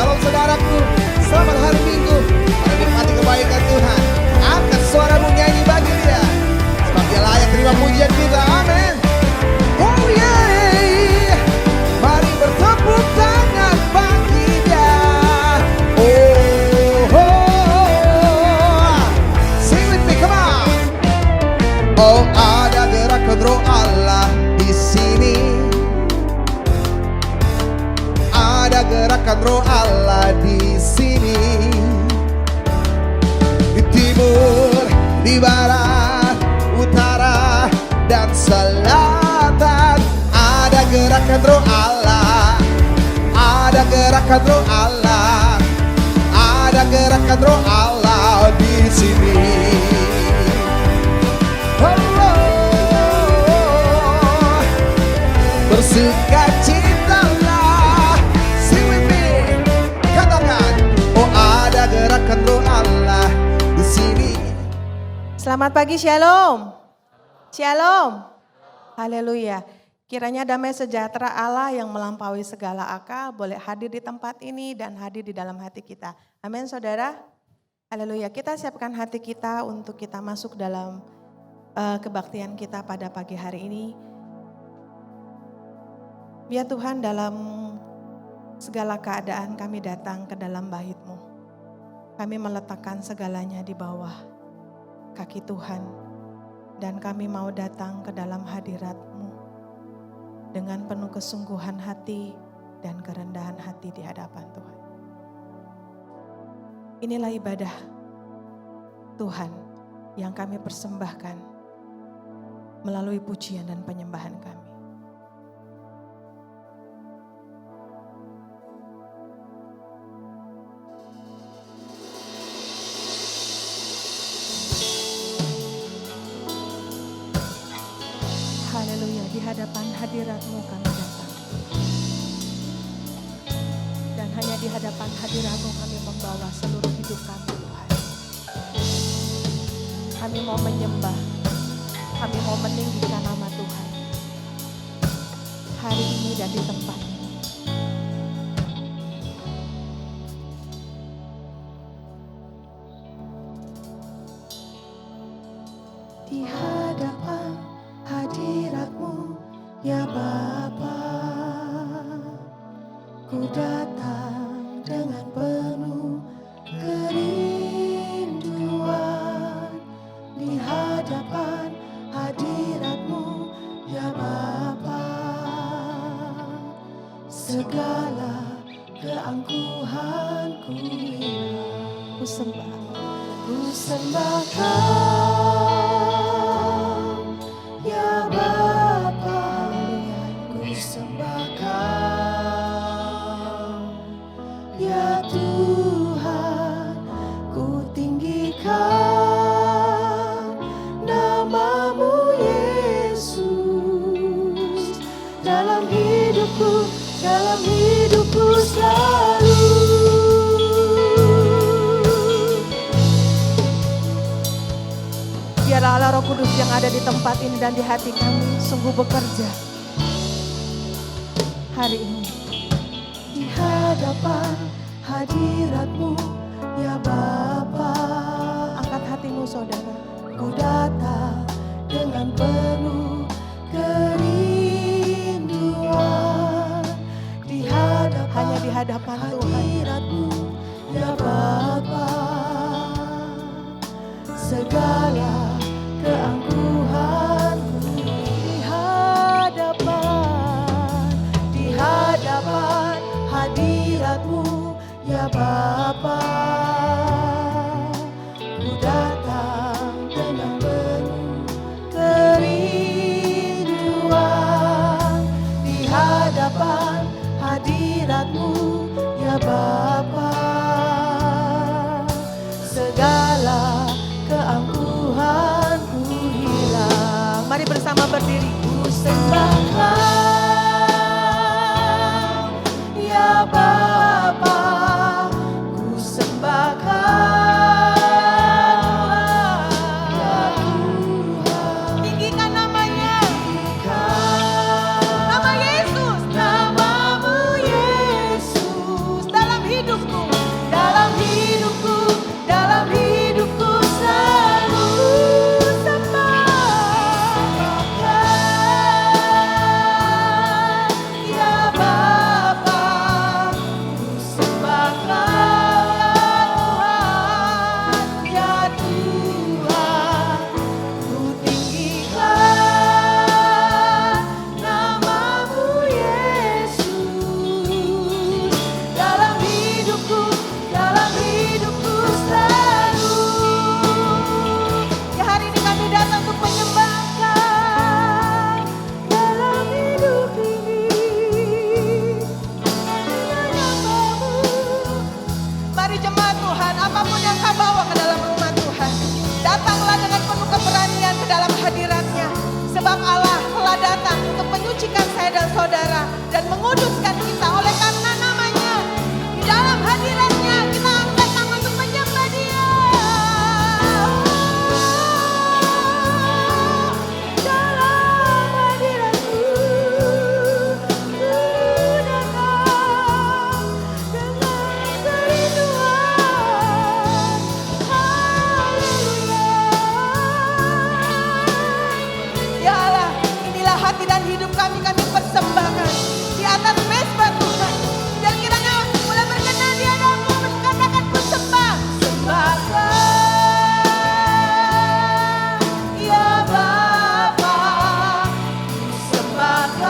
Shalom saudaraku, selamat hari Minggu. Mari menikmati kebaikan Tuhan. Angkat suaramu nyanyi bagi Dia, sebab Dia layak terima pujian kita. Amin. Oh yeah. Mari bertepuk tangan bagi Dia. Sing with me, come on. Oh, ada gerakan roh Allah di sini. Ada gerakan roh Allah di sini. Di timur, di barat, utara, dan selatan. Ada gerakan roh Allah. Ada gerakan roh Allah. Ada gerakan roh Allah di sini. Bersukacitalah, sing with me, katakan, oh ada gerakan roh Allah di sini. Selamat pagi, Shalom. Shalom. Haleluya. Kiranya damai sejahtera Allah yang melampaui segala akal boleh hadir di tempat ini dan hadir di dalam hati kita. Amin, saudara. Haleluya. Kita siapkan hati kita untuk kita masuk dalam kebaktian kita pada pagi hari ini. Biar Tuhan dalam segala keadaan kami datang ke dalam bait-Mu. Kami meletakkan segalanya di bawah kaki Tuhan. Dan kami mau datang ke dalam hadirat-Mu dengan penuh kesungguhan hati dan kerendahan hati di hadapan Tuhan. Inilah ibadah Tuhan yang kami persembahkan melalui pujian dan penyembahan kami. Haleluya, di hadapan hadirat-Mu kami datang. Dan hanya di hadapan hadirat-Mu kami membawa seluruh hidup kami, Tuhan. Kami mau menyembah, kami mau meninggikan nama Tuhan. Hari ini dan di tempat ini. Di hadapan hadirat-Mu, ya Bapa, ku datang dengan penuh kerinduan. Di hadapan hadirat-Mu, ya Bapa, segala keangkuhanku hilang. Ku sembahkan, ya Bapa, ku sembahkan, ya Tuhan, ku tinggikan nama-Mu Yesus dalam hidupku selalu. Biarlah Allah Roh Kudus yang ada di tempat ini dan di hati kami sungguh bekerja hari ini. Di hadapan hadirat-Mu, ya Bapa, angkat hatimu saudara. Ku datang dengan penuh kerinduan. Hanya di hadapan hadirat-Mu, ya Bapa, segala keangkuhanku di hadapan hadirat-Mu, ya Bapa, ku datang dengan penuh kerinduan. Di hadapan hadirat-Mu, ya Bapa, segala keangkuhanku hilang. Mari bersama berdiri. Ku sembahkan, ya Bapa, ku sembahkan, ya Tuhan. Tinggikan namanya, nama Yesus, nama-Mu Yesus dalam hidup saudara dan menguduskan kita oleh karena namanya. Di dalam hadiratnya kita angkat tangan untuk menyembah Dia. Dalam hadirat-Mu ku datang dengan kerinduan. Haleluya. Ya Allah, inilah hati dan hidup kami persembahkan di atas mezbah Tuhan. Dan kiranya mulai berkenan di hadapan-Mu, katakan ku sembah. Sembahkan ya Bapa, sembahkan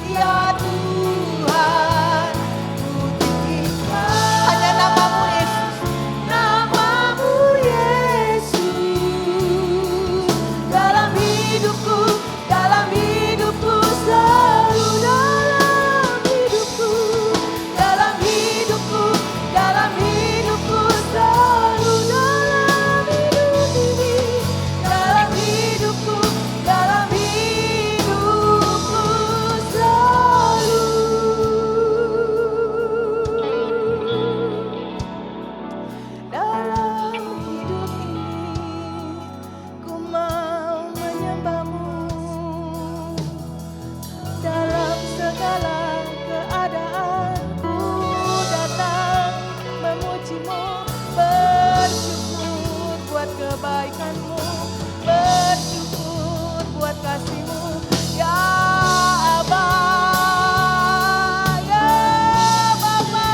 ya Tuhan, ku tinggikan hanya nama-Mu Yesus, nama-Mu Yesus. Dalam hidupku selalu dalam hidupku selalu dalam hidup ini, dalam hidupku selalu. Dalam hidup ini ku mau menyembah-Mu. Dalam segala keadaan ku datang memuji-Mu, bersyukur buat kebaikan-Mu, bersyukur buat kasih-Mu. Ya Aba, ya Bapa,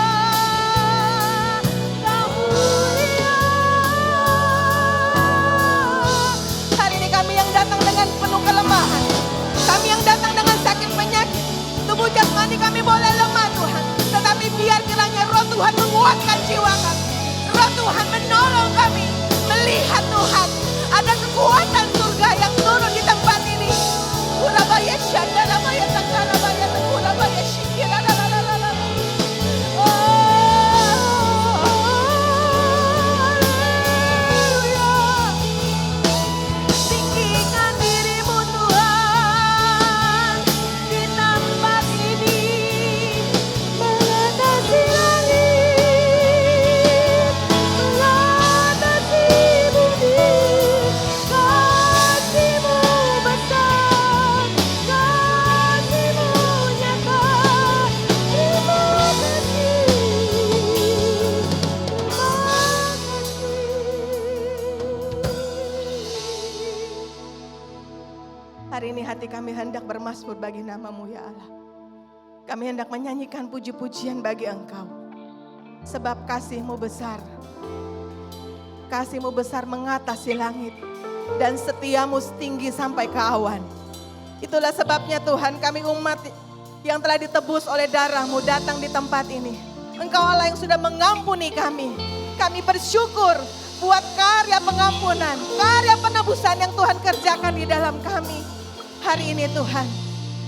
Kau mulia. Hari ini kami yang datang dengan penuh kelemahan, kami yang datang dengan sakit penyakit, tubuh jasmani kami boleh lemah Tuhan, tetapi biar kiranya Roh Tuhan menguatkan jiwa kami, Roh Tuhan menolong kami, melihat Tuhan ada kekuatan surga yang turun di tempat ini. Urabaya shandarabaya takarabaya takurabaya shikiralalalala. Haleluya. Tinggikan diri-Mu Tuhan di tempat ini, mengatasi langit, mengatasi bumi. Kasih-Mu besar, kasih-Mu nyata. Terima kasih, Hari ini hati kami hendak bermazmur bagi nama-Mu ya Allah. Kami hendak menyanyikan puji-pujian bagi Engkau. Sebab kasih-Mu besar. Kasih-Mu besar mengatasi langit. Dan setia-Mu setinggi sampai ke awan. Itulah sebabnya Tuhan, kami umat yang telah ditebus oleh darah-Mu datang di tempat ini. Engkau Allah yang sudah mengampuni kami. Kami bersyukur buat karya pengampunan, karya penebusan yang Tuhan kerjakan di dalam kami. Hari ini Tuhan,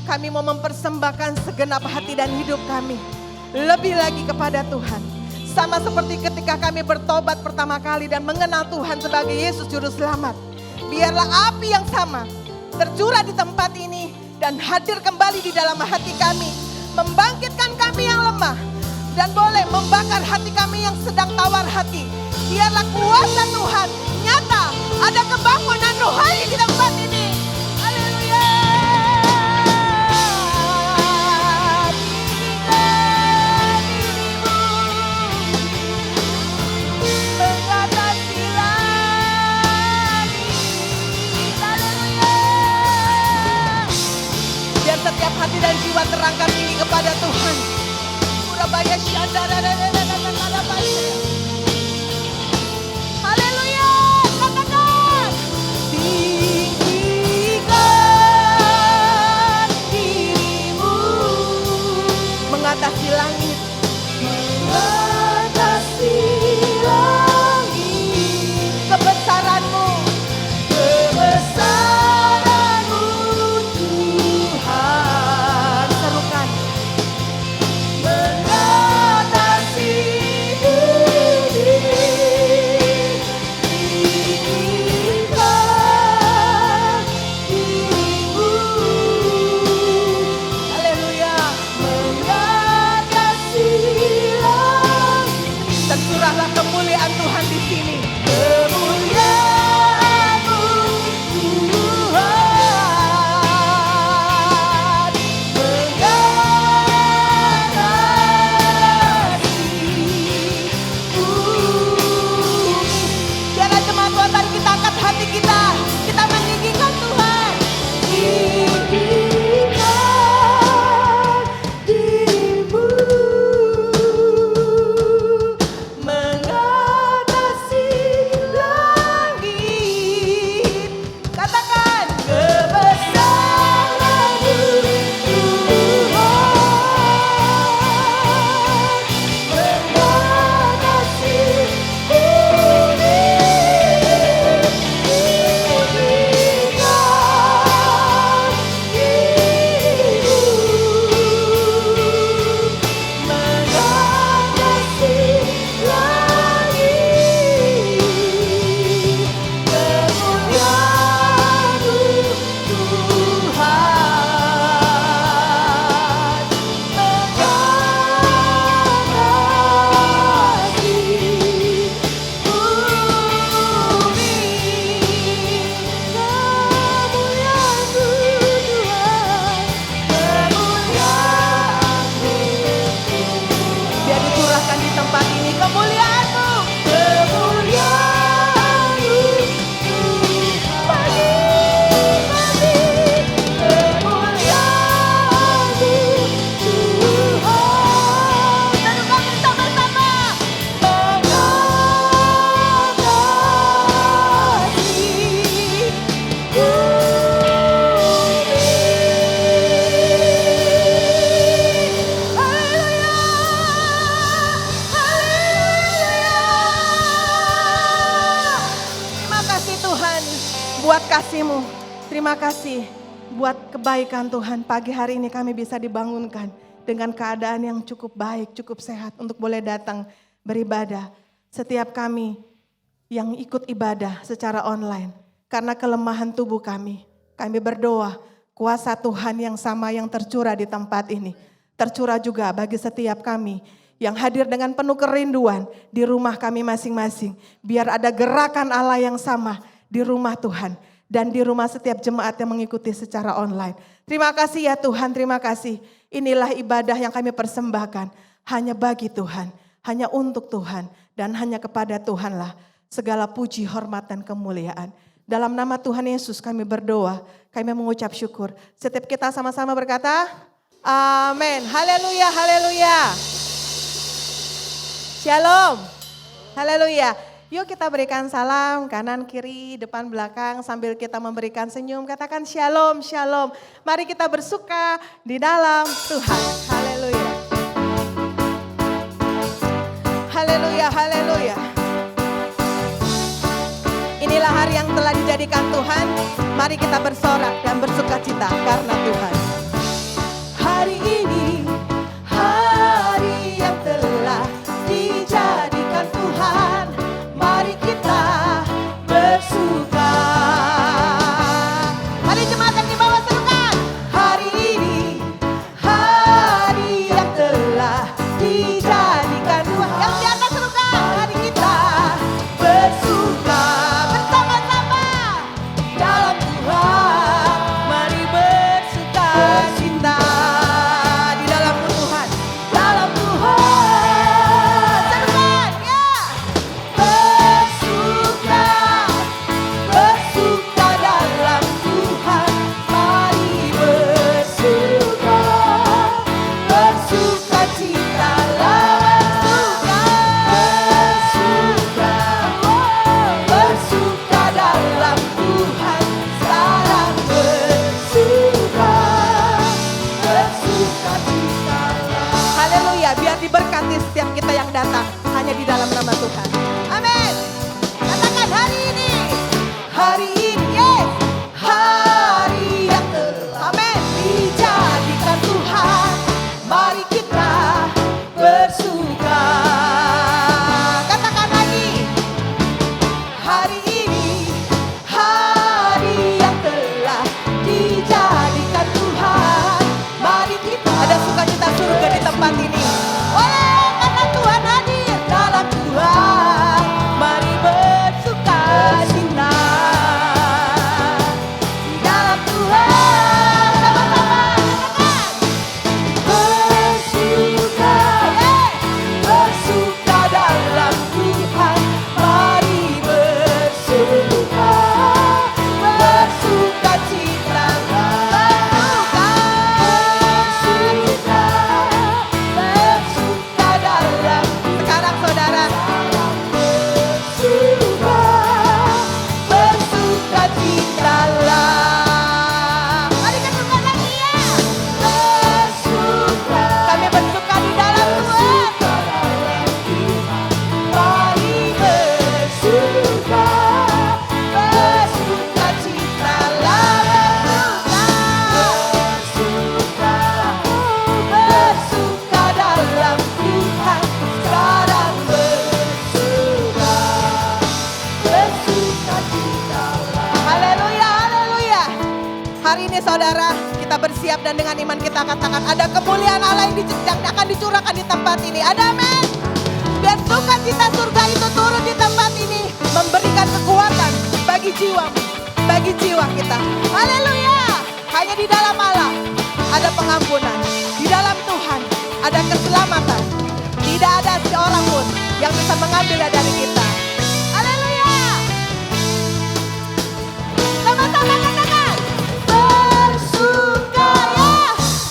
kami mau mempersembahkan segenap hati dan hidup kami lebih lagi kepada Tuhan. Sama seperti ketika kami bertobat pertama kali dan mengenal Tuhan sebagai Yesus Juru Selamat. Biarlah api yang sama tercurah di tempat ini dan hadir kembali di dalam hati kami. Membangkitkan kami yang lemah dan boleh membakar hati kami yang sedang tawar hati. Biarlah kuasa Tuhan nyata, ada kebangunan rohani di tempat ini. Haleluya. Tinggikan diri-Mu, mengatasi langit. Haleluya. Biar setiap hati dan jiwa terangkat tinggi kepada Tuhan. Surabaya Syandara. Haleluya, katakan. Tinggikan diri-Mu, mengatasi langit. Mengatasi langit. Kebesaran-Mu, kebesaran-Mu Tuhan. Serukan. Mengatasi bumi. terima kasih buat kebaikan Tuhan. Pagi hari ini kami bisa dibangunkan dengan keadaan yang cukup baik, cukup sehat untuk boleh datang beribadah. Setiap kami yang ikut ibadah secara online, karena kelemahan tubuh kami berdoa kuasa Tuhan yang sama yang tercurah di tempat ini, tercurah juga bagi setiap kami yang hadir dengan penuh kerinduan di rumah kami masing-masing. Biar ada gerakan Allah yang sama di rumah Tuhan dan di rumah setiap jemaat yang mengikuti secara online. Terima kasih ya Tuhan, terima kasih. Inilah ibadah yang kami persembahkan hanya bagi Tuhan, hanya untuk Tuhan, dan hanya kepada Tuhanlah segala puji, hormat, dan kemuliaan. Dalam nama Tuhan Yesus kami berdoa, kami mengucap syukur. Setiap kita sama-sama berkata, amin. Haleluya, haleluya. Shalom, haleluya. Yuk kita berikan salam kanan, kiri, depan, belakang sambil kita memberikan senyum. Katakan shalom, shalom. Mari kita bersuka di dalam Tuhan. Haleluya. Haleluya, haleluya. Inilah hari yang telah dijadikan Tuhan. Mari kita bersorak dan bersuka cita karena Tuhan. Hari ini, hari yang telah dijadikan Tuhan. Mari kita bersuka. Mari jemaat yang di bawah serukan. Hari ini, hari yang telah dijadikan Tuhan. Yang di atas serukan. Mari kita bersuka bersama-sama dalam Tuhan. Mari bersuka cinta di dalam Tuhan. Dalam Tuhan. Serukan ya. Bersuka, bersuka dalam Tuhan. Mari bersuka, bersuka citalah bersuka, bersuka dalam Tuhan. Sekarang bersuka, bersuka citalah. Haleluya, biar diberkati setiap kita yang datang hanya di dalam nama Tuhan. Amin. Katakan hari ini, yes, hari yang telah, amin, dijadikan Tuhan. Mari kita bersuka. Katakan lagi, hari ini, hari yang telah dijadikan Tuhan. Mari kita, ada sukacita surga di tempat ini. Oleh karena Tuhan hadir dalam Tuhan. Mari bersuka cita di dalam Tuhan. Sama-sama katakan. Bersuka, bersuka dalam Tuhan. Mari bersuka, bersuka cita, bersuka, bersuka dalam. Sekarang saudara, bersuka, bersuka citalah. Mari kesukaan lagi ya. Bersuka, kami bersuka di dalam Tuhan. Mari bersuka, bersuka citalah. Bersuka, bersuka dalam Tuhan. Sekarang bersuka, bersuka citalah. Haleluya, haleluya. Hari ini saudara, kita bersiap dan dengan iman kita katakan ada kemuliaan Allah yang akan dicurahkan di tempat ini. Ada amin. Biar sukacita surga itu turun di tempat ini, memberikan kekuatan bagi jiwa kita. Haleluya. Hanya di dalam Allah ada pengampunan. Di dalam Tuhan ada keselamatan. Tidak ada seorang pun yang bisa mengambil dari kita. Haleluya. Sama-sama katakan. Bersuka ya,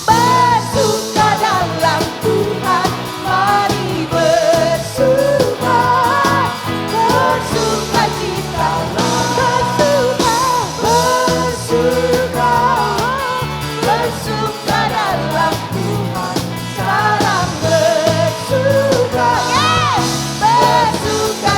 bersuka dalam Tuhan. Mari bersuka, bersuka cita, bersuka, bersuka, bersuka dalam Tuhan. Sekarang bersuka, yes, bersuka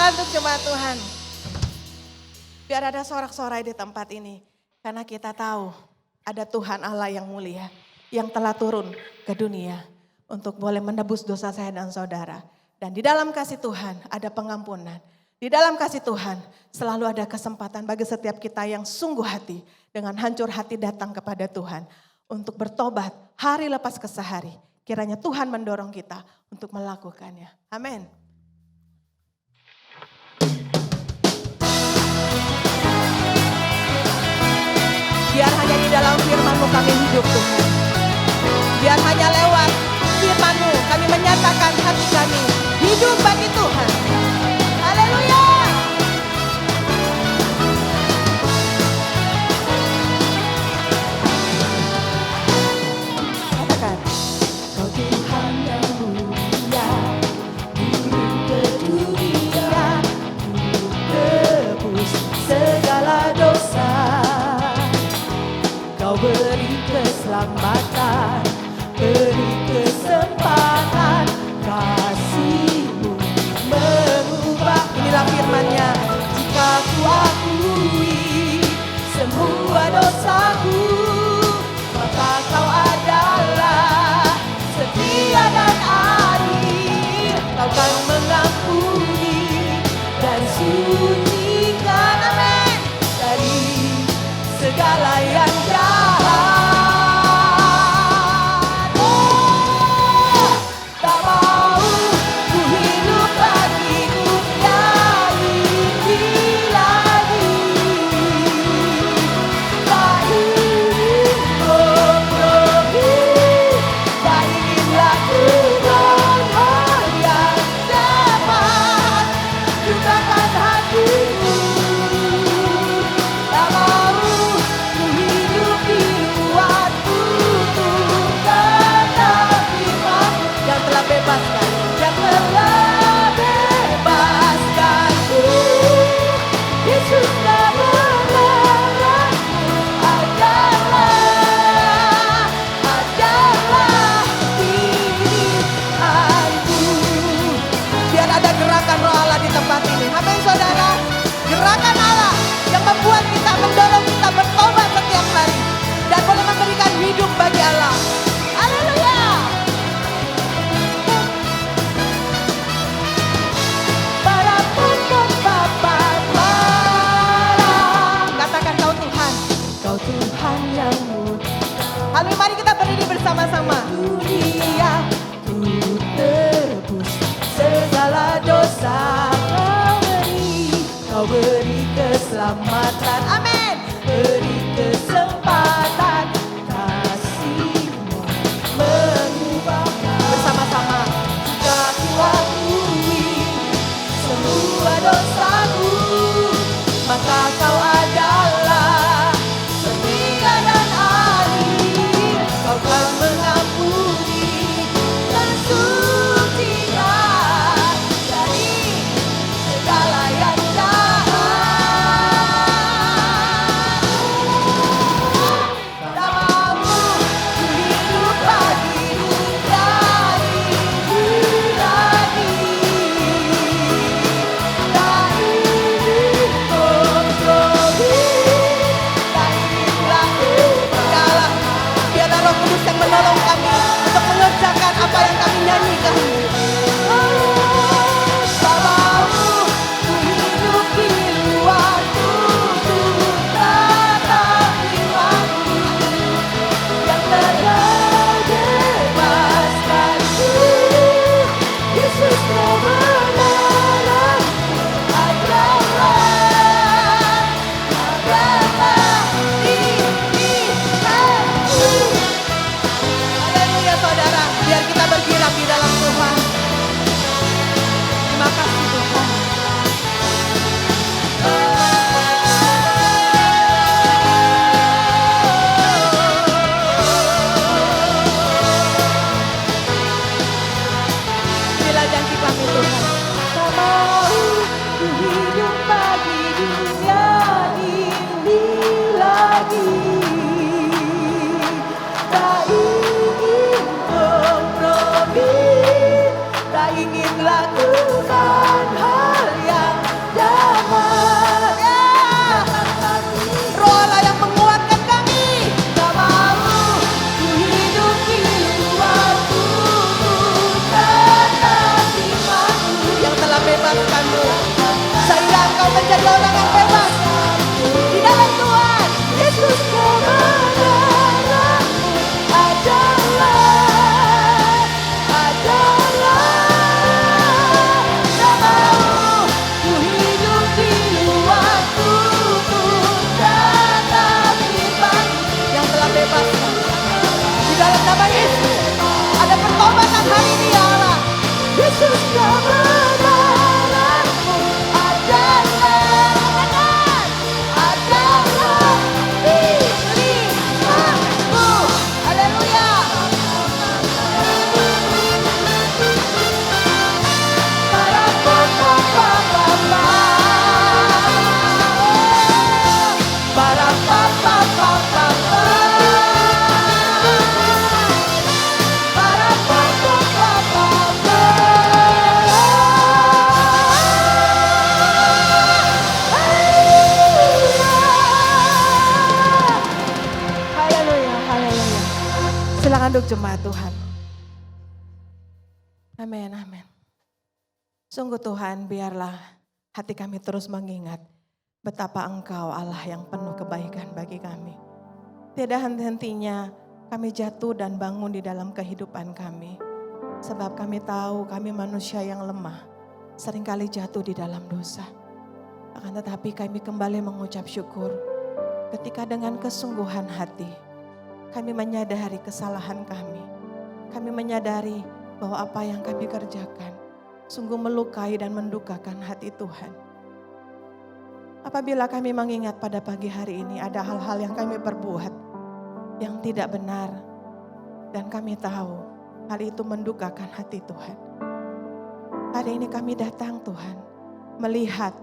Tepuk untuk jemaat Tuhan. Biar ada sorak-sorai di tempat ini. Karena kita tahu ada Tuhan Allah yang mulia. Yang telah turun ke dunia. Untuk boleh menebus dosa saya dan saudara. Dan di dalam kasih Tuhan ada pengampunan. Di dalam kasih Tuhan selalu ada kesempatan bagi setiap kita yang sungguh hati. Dengan hancur hati datang kepada Tuhan. Untuk bertobat hari lepas ke sehari. Kiranya Tuhan mendorong kita untuk melakukannya. Amin. Biar hanya di dalam firman-Mu kami hidup Tuhan. Biar hanya lewat firman-Mu kami menyatakan hati kami hidup bagi Tuhan. Haleluya. Katakan. Kau Tuhan yang mulia, turun ke dunia, tebus segala dosa. Kau beri keselamatan, beri kesempatan, kasih-Mu mengubah. Inilah firman-Nya. Jika ku akui semua dosaku, maka Kau adalah setia dan adil. Kau kan mengampuni dan sucikan, amin, dari segala yang jahat. Tak mau ku hidup lagi, ku nyanyi lagi. Tak ingin mempergi, tak ingin lakukan hal yang dapat lukakan hatiku. Tak mau ku hidup di luar tutur kata firman yang telah bebaskan, yang telah bebaskanku. Yesus nama melarangku adalah pilihanku. Biar ada gerakan roh Allah di tempat ini. Amin saudara. Gerakan Allah yang membuat kita, mendorong kita bertobat setiap hari. Dan boleh memberikan hidup bagi Allah. Haleluya. Para pembabat marah. Katakan Kau Tuhan. Kau Tuhan yang mulia. Haleluya, mari kita berdiri bersama-sama. Dunia ku tebus segala dosa. Kau beri keselamatan, amin. Beri kesempatan, kasih-Mu mengubahkan. Bersama-sama. Jika ku akui semua dosaku, maka Kau adalah setia dan adil. Kau kan mengampuni dan sucikan dari segala yang jahat. Tak mau ku hidup lagi, nyanyi lagi. Tak ingin kompromi, tak ingin lakukan. Biarlah Roh Kudus yang menolong kami untuk mengerjakan apa yang kami nyanyikan. Tak mau ku hidup di luar tutur kata firman-Mu yang telah bebaskanku. Yesus kebenaran adalah pilihanku. Haleluya saudara, biar kita bergerak di dalam Tuhan. Silakan duduk jemaat Tuhan. Amin, amin. Sungguh Tuhan, biarlah hati kami terus mengingat betapa Engkau Allah yang penuh kebaikan bagi kami. Tidak henti-hentinya kami jatuh dan bangun di dalam kehidupan kami. Sebab kami tahu kami manusia yang lemah, seringkali jatuh di dalam dosa. Akan tetapi kami kembali mengucap syukur ketika dengan kesungguhan hati kami menyadari kesalahan kami. Kami menyadari bahwa apa yang kami kerjakan sungguh melukai dan mendukakan hati Tuhan. Apabila kami mengingat pada pagi hari ini ada hal-hal yang kami perbuat yang tidak benar, dan kami tahu hal itu mendukakan hati Tuhan. Hari ini kami datang Tuhan, melihat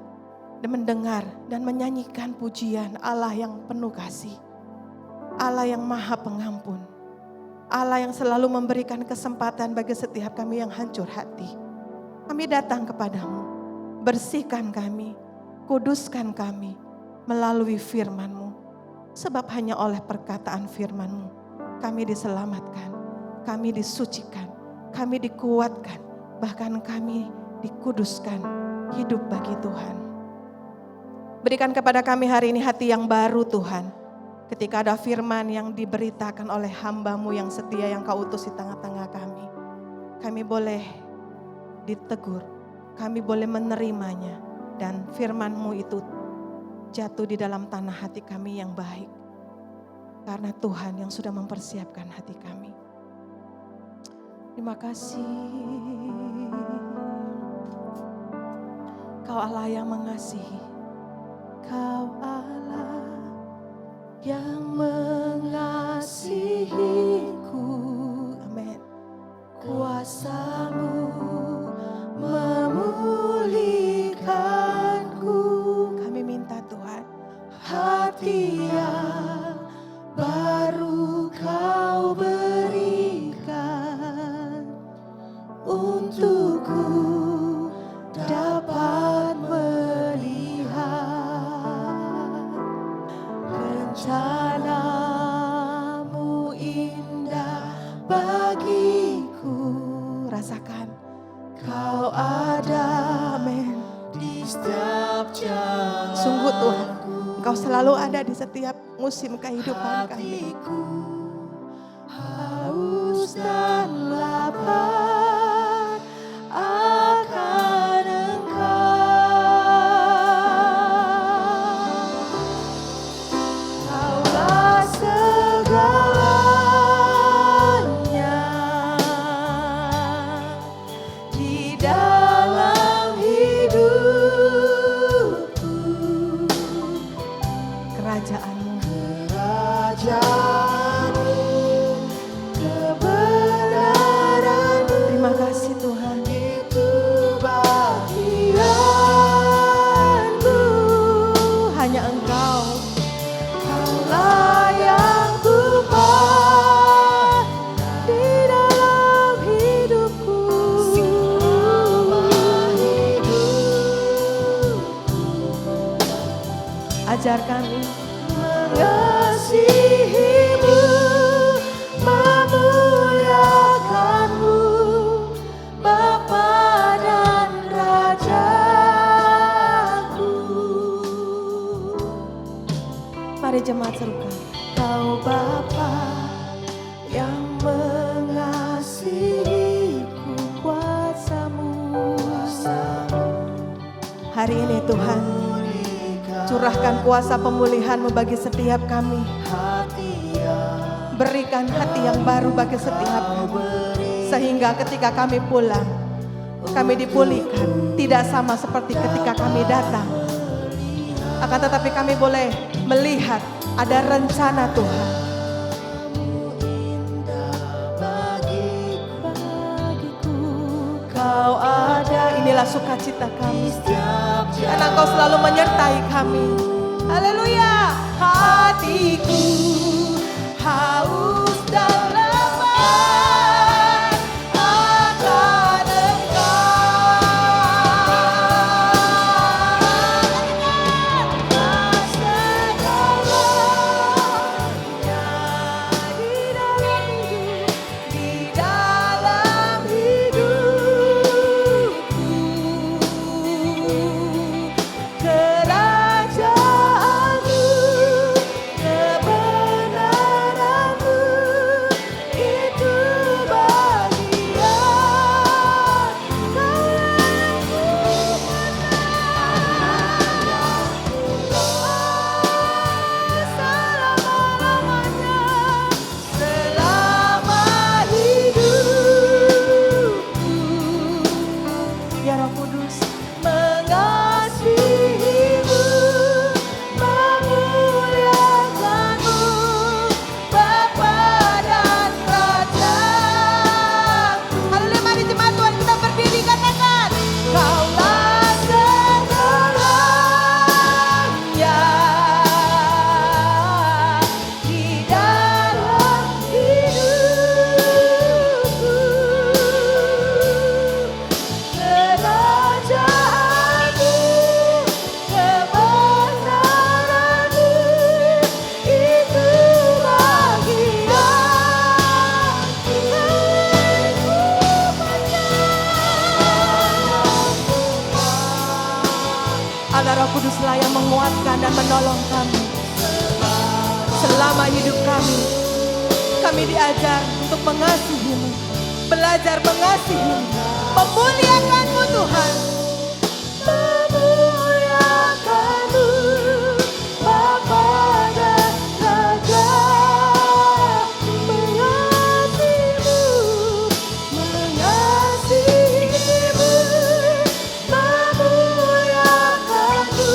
dan mendengar dan menyanyikan pujian Allah yang penuh kasih, Allah yang maha pengampun, Allah yang selalu memberikan kesempatan bagi setiap kami yang hancur hati. Kami datang kepadamu, bersihkan kami, kuduskan kami melalui firman-Mu. Sebab hanya oleh perkataan firman-Mu kami diselamatkan, kami disucikan, kami dikuatkan, bahkan kami dikuduskan hidup bagi Tuhan. Berikan kepada kami hari ini hati yang baru Tuhan. Ketika ada firman yang diberitakan oleh hamba-Mu yang setia yang Kau utus di tengah-tengah kami. Kami boleh ditegur, kami boleh menerimanya. Dan firman-Mu itu jatuh di dalam tanah hati kami yang baik. Karena Tuhan yang sudah mempersiapkan hati kami. Terima kasih. Kau Allah yang mengasihi. Kau Allah yang mengasihiku. Amin. Kuasa-Mu memulihkanku. Kami minta Tuhan, hati yang baru Kau berikan untukku dapat melihat rencana-Mu indah bagiku. Rasakan Kau ada, amin, di setiap jalan. Sungguh Tuhan, Engkau selalu ada di setiap musim kehidupan kami. Hatiku haus dan lapar akan Engkau. Kaulah segalanya di dalam hidupku. Kerajaan-Mu, kebenaran-Mu. Terima kasih Tuhan. Itu bagianku. Hanya Engkau. Kaulah yang Tuhan di dalam hidupku. Ajar kami mengasihi-Mu, memuliakan-Mu, Bapa dan Rajaku. Mari jemaat serukan. Kau Bapa yang mengasihiku, kuasa-Mu. Hari ini Tuhan, curahkan kuasa pemulihan-Mu bagi setiap kami. Berikan hati yang baru bagi setiap kami. Sehingga ketika kami pulang, kami dipulihkan. Tidak sama seperti ketika kami datang. Akan tetapi kami boleh melihat ada rencana Tuhan. Bagiku Kau ada, inilah sukacita kami. Karena Engkau selalu menyertai kami. Haleluya. Hatiku haus dan lapar akan Engkau. Segalanya di dalam menguatkan dan menolong kami. Selama hidup kami diajar untuk mengasihi-Mu, belajar mengasihi-Mu, memuliakan-Mu Tuhan. Memuliakan-Mu, Bapa dan Raja. Mengasihi-Mu, mengasihi-Mu, memuliakan-Mu,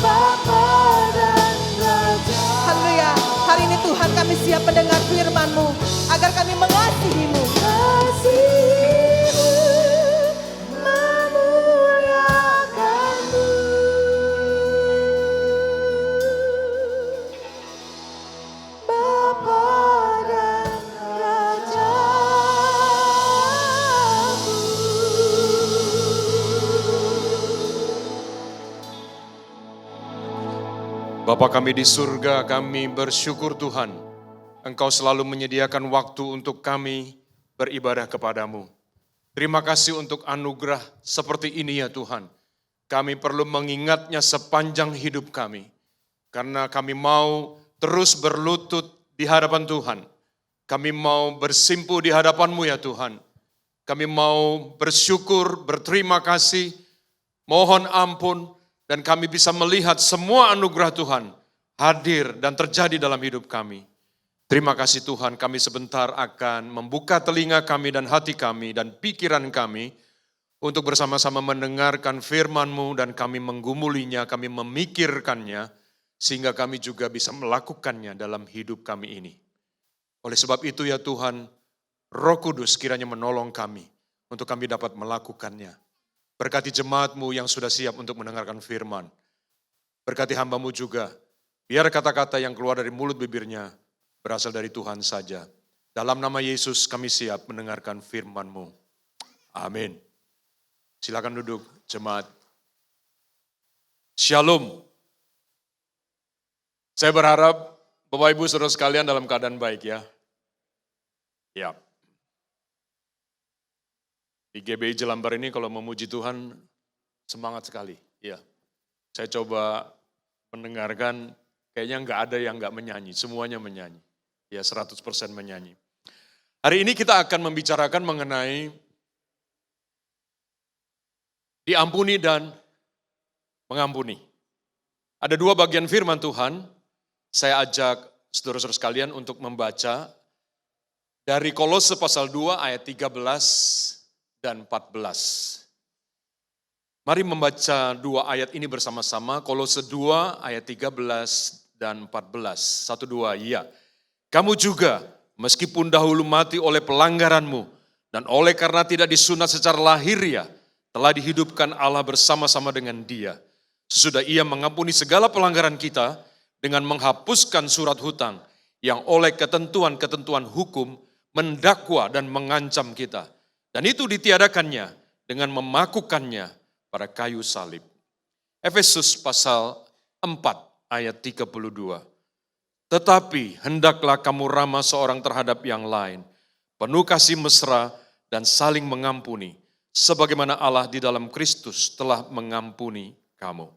Bapa dan Raja. Haleluya. Hari ini Tuhan kami siap mendengar firman-Mu agar kami mengasihi-Mu. Mengasihi-Mu, memuliakan-Mu. Bapa dan Raja-Mu. Bapa kami di surga, kami bersyukur Tuhan, Engkau selalu menyediakan waktu untuk kami beribadah kepadamu. Terima kasih untuk anugerah seperti ini ya Tuhan. Kami perlu mengingatnya sepanjang hidup kami, karena kami mau terus berlutut di hadapan Tuhan. Kami mau bersimpu di hadapan-Mu ya Tuhan. Kami mau bersyukur, berterima kasih, mohon ampun, dan kami bisa melihat semua anugerah Tuhan hadir dan terjadi dalam hidup kami. Terima kasih Tuhan, kami sebentar akan membuka telinga kami dan hati kami dan pikiran kami untuk bersama-sama mendengarkan firman-Mu dan kami menggumulinya, kami memikirkannya, sehingga kami juga bisa melakukannya dalam hidup kami ini. Oleh sebab itu ya Tuhan, Roh Kudus kiranya menolong kami untuk kami dapat melakukannya. Berkati jemaat-Mu yang sudah siap untuk mendengarkan firman. Berkati hamba-Mu juga, biar kata-kata yang keluar dari mulut bibirnya berasal dari Tuhan saja. Dalam nama Yesus kami siap mendengarkan firman-Mu. Amin. Silakan duduk jemaat. Shalom. Saya berharap Bapak Ibu Saudara sekalian dalam keadaan baik ya. Ya. Di GBI Jelambar ini kalau memuji Tuhan semangat sekali. Ya. Saya coba mendengarkan, kayaknya nggak ada yang nggak menyanyi, semuanya menyanyi. Ya 100% menyanyi. Hari ini kita akan membicarakan mengenai diampuni dan mengampuni. Ada dua bagian firman Tuhan, saya ajak saudara-saudara sekalian untuk membaca dari Kolose pasal 2 ayat 13 dan 14. Mari membaca dua ayat ini bersama-sama, Kolose 2 ayat 13 dan 14. 1, 2, iya. Kamu juga, meskipun dahulu mati oleh pelanggaranmu, dan oleh karena tidak disunat secara lahiriah, telah dihidupkan Allah bersama-sama dengan Dia. Sesudah Ia mengampuni segala pelanggaran kita, dengan menghapuskan surat hutang, yang oleh ketentuan-ketentuan hukum, mendakwa dan mengancam kita. Dan itu ditiadakannya, dengan memakukannya pada kayu salib. Efesus pasal 4 ayat 32. Tetapi hendaklah kamu ramah seorang terhadap yang lain, penuh kasih mesra dan saling mengampuni, sebagaimana Allah di dalam Kristus telah mengampuni kamu.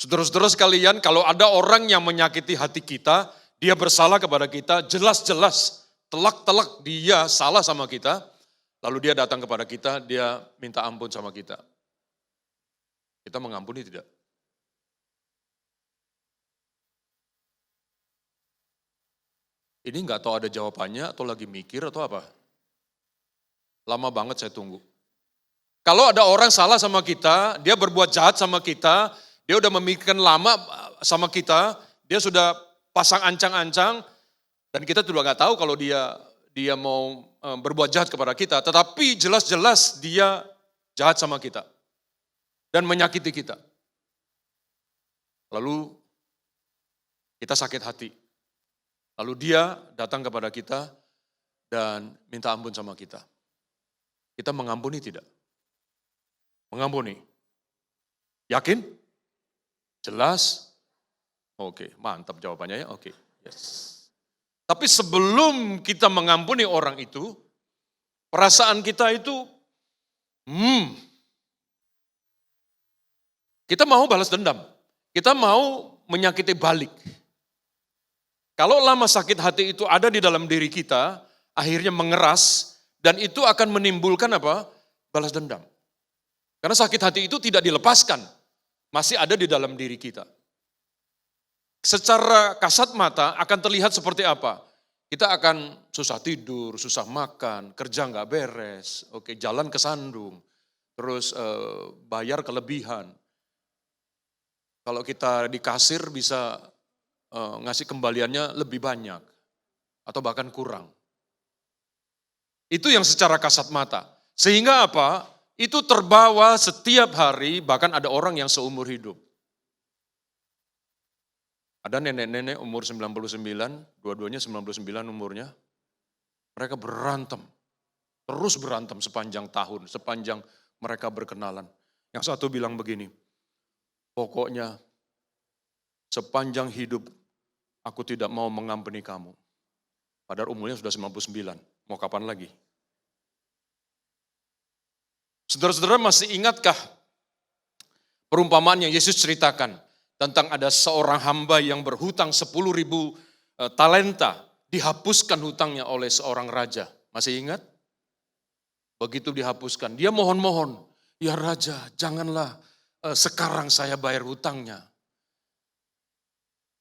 Saudara-saudara sekalian, kalau ada orang yang menyakiti hati kita, dia bersalah kepada kita, jelas-jelas, telak-telak dia salah sama kita, lalu dia datang kepada kita, dia minta ampun sama kita. Kita mengampuni tidak? Ini nggak tahu ada jawabannya atau lagi mikir atau apa. Lama banget saya tunggu. Kalau ada orang salah sama kita, dia berbuat jahat sama kita, dia udah memikirkan lama sama kita, dia sudah pasang ancang-ancang, dan kita juga nggak tahu kalau dia mau berbuat jahat kepada kita, tetapi jelas-jelas dia jahat sama kita dan menyakiti kita. Lalu kita sakit hati. Lalu dia datang kepada kita dan minta ampun sama kita. Kita mengampuni tidak? Mengampuni. Yakin? Jelas? Oke, mantap jawabannya ya. Oke, yes. Tapi sebelum kita mengampuni orang itu, perasaan kita itu, Kita mau balas dendam. Kita mau menyakiti balik. Kalau lama sakit hati itu ada di dalam diri kita, akhirnya mengeras, dan itu akan menimbulkan apa? Balas dendam. Karena sakit hati itu tidak dilepaskan, masih ada di dalam diri kita. Secara kasat mata akan terlihat seperti apa? Kita akan susah tidur, susah makan, kerja nggak beres, oke, jalan kesandung, terus bayar kelebihan. Kalau kita di kasir bisa ngasih kembaliannya lebih banyak, atau bahkan kurang. Itu yang secara kasat mata. Sehingga apa? Itu terbawa setiap hari, bahkan ada orang yang seumur hidup. Ada nenek-nenek umur 99, dua-duanya 99 umurnya. Mereka berantem, terus berantem sepanjang tahun, sepanjang mereka berkenalan. Yang satu bilang begini, pokoknya sepanjang hidup aku tidak mau mengampuni kamu. Padahal umurnya sudah 99, mau kapan lagi? Saudara-saudara masih ingatkah perumpamaan yang Yesus ceritakan tentang ada seorang hamba yang berhutang 10.000 talenta, dihapuskan hutangnya oleh seorang raja. Masih ingat? Begitu dihapuskan, dia mohon-mohon, ya raja janganlah sekarang saya bayar hutangnya.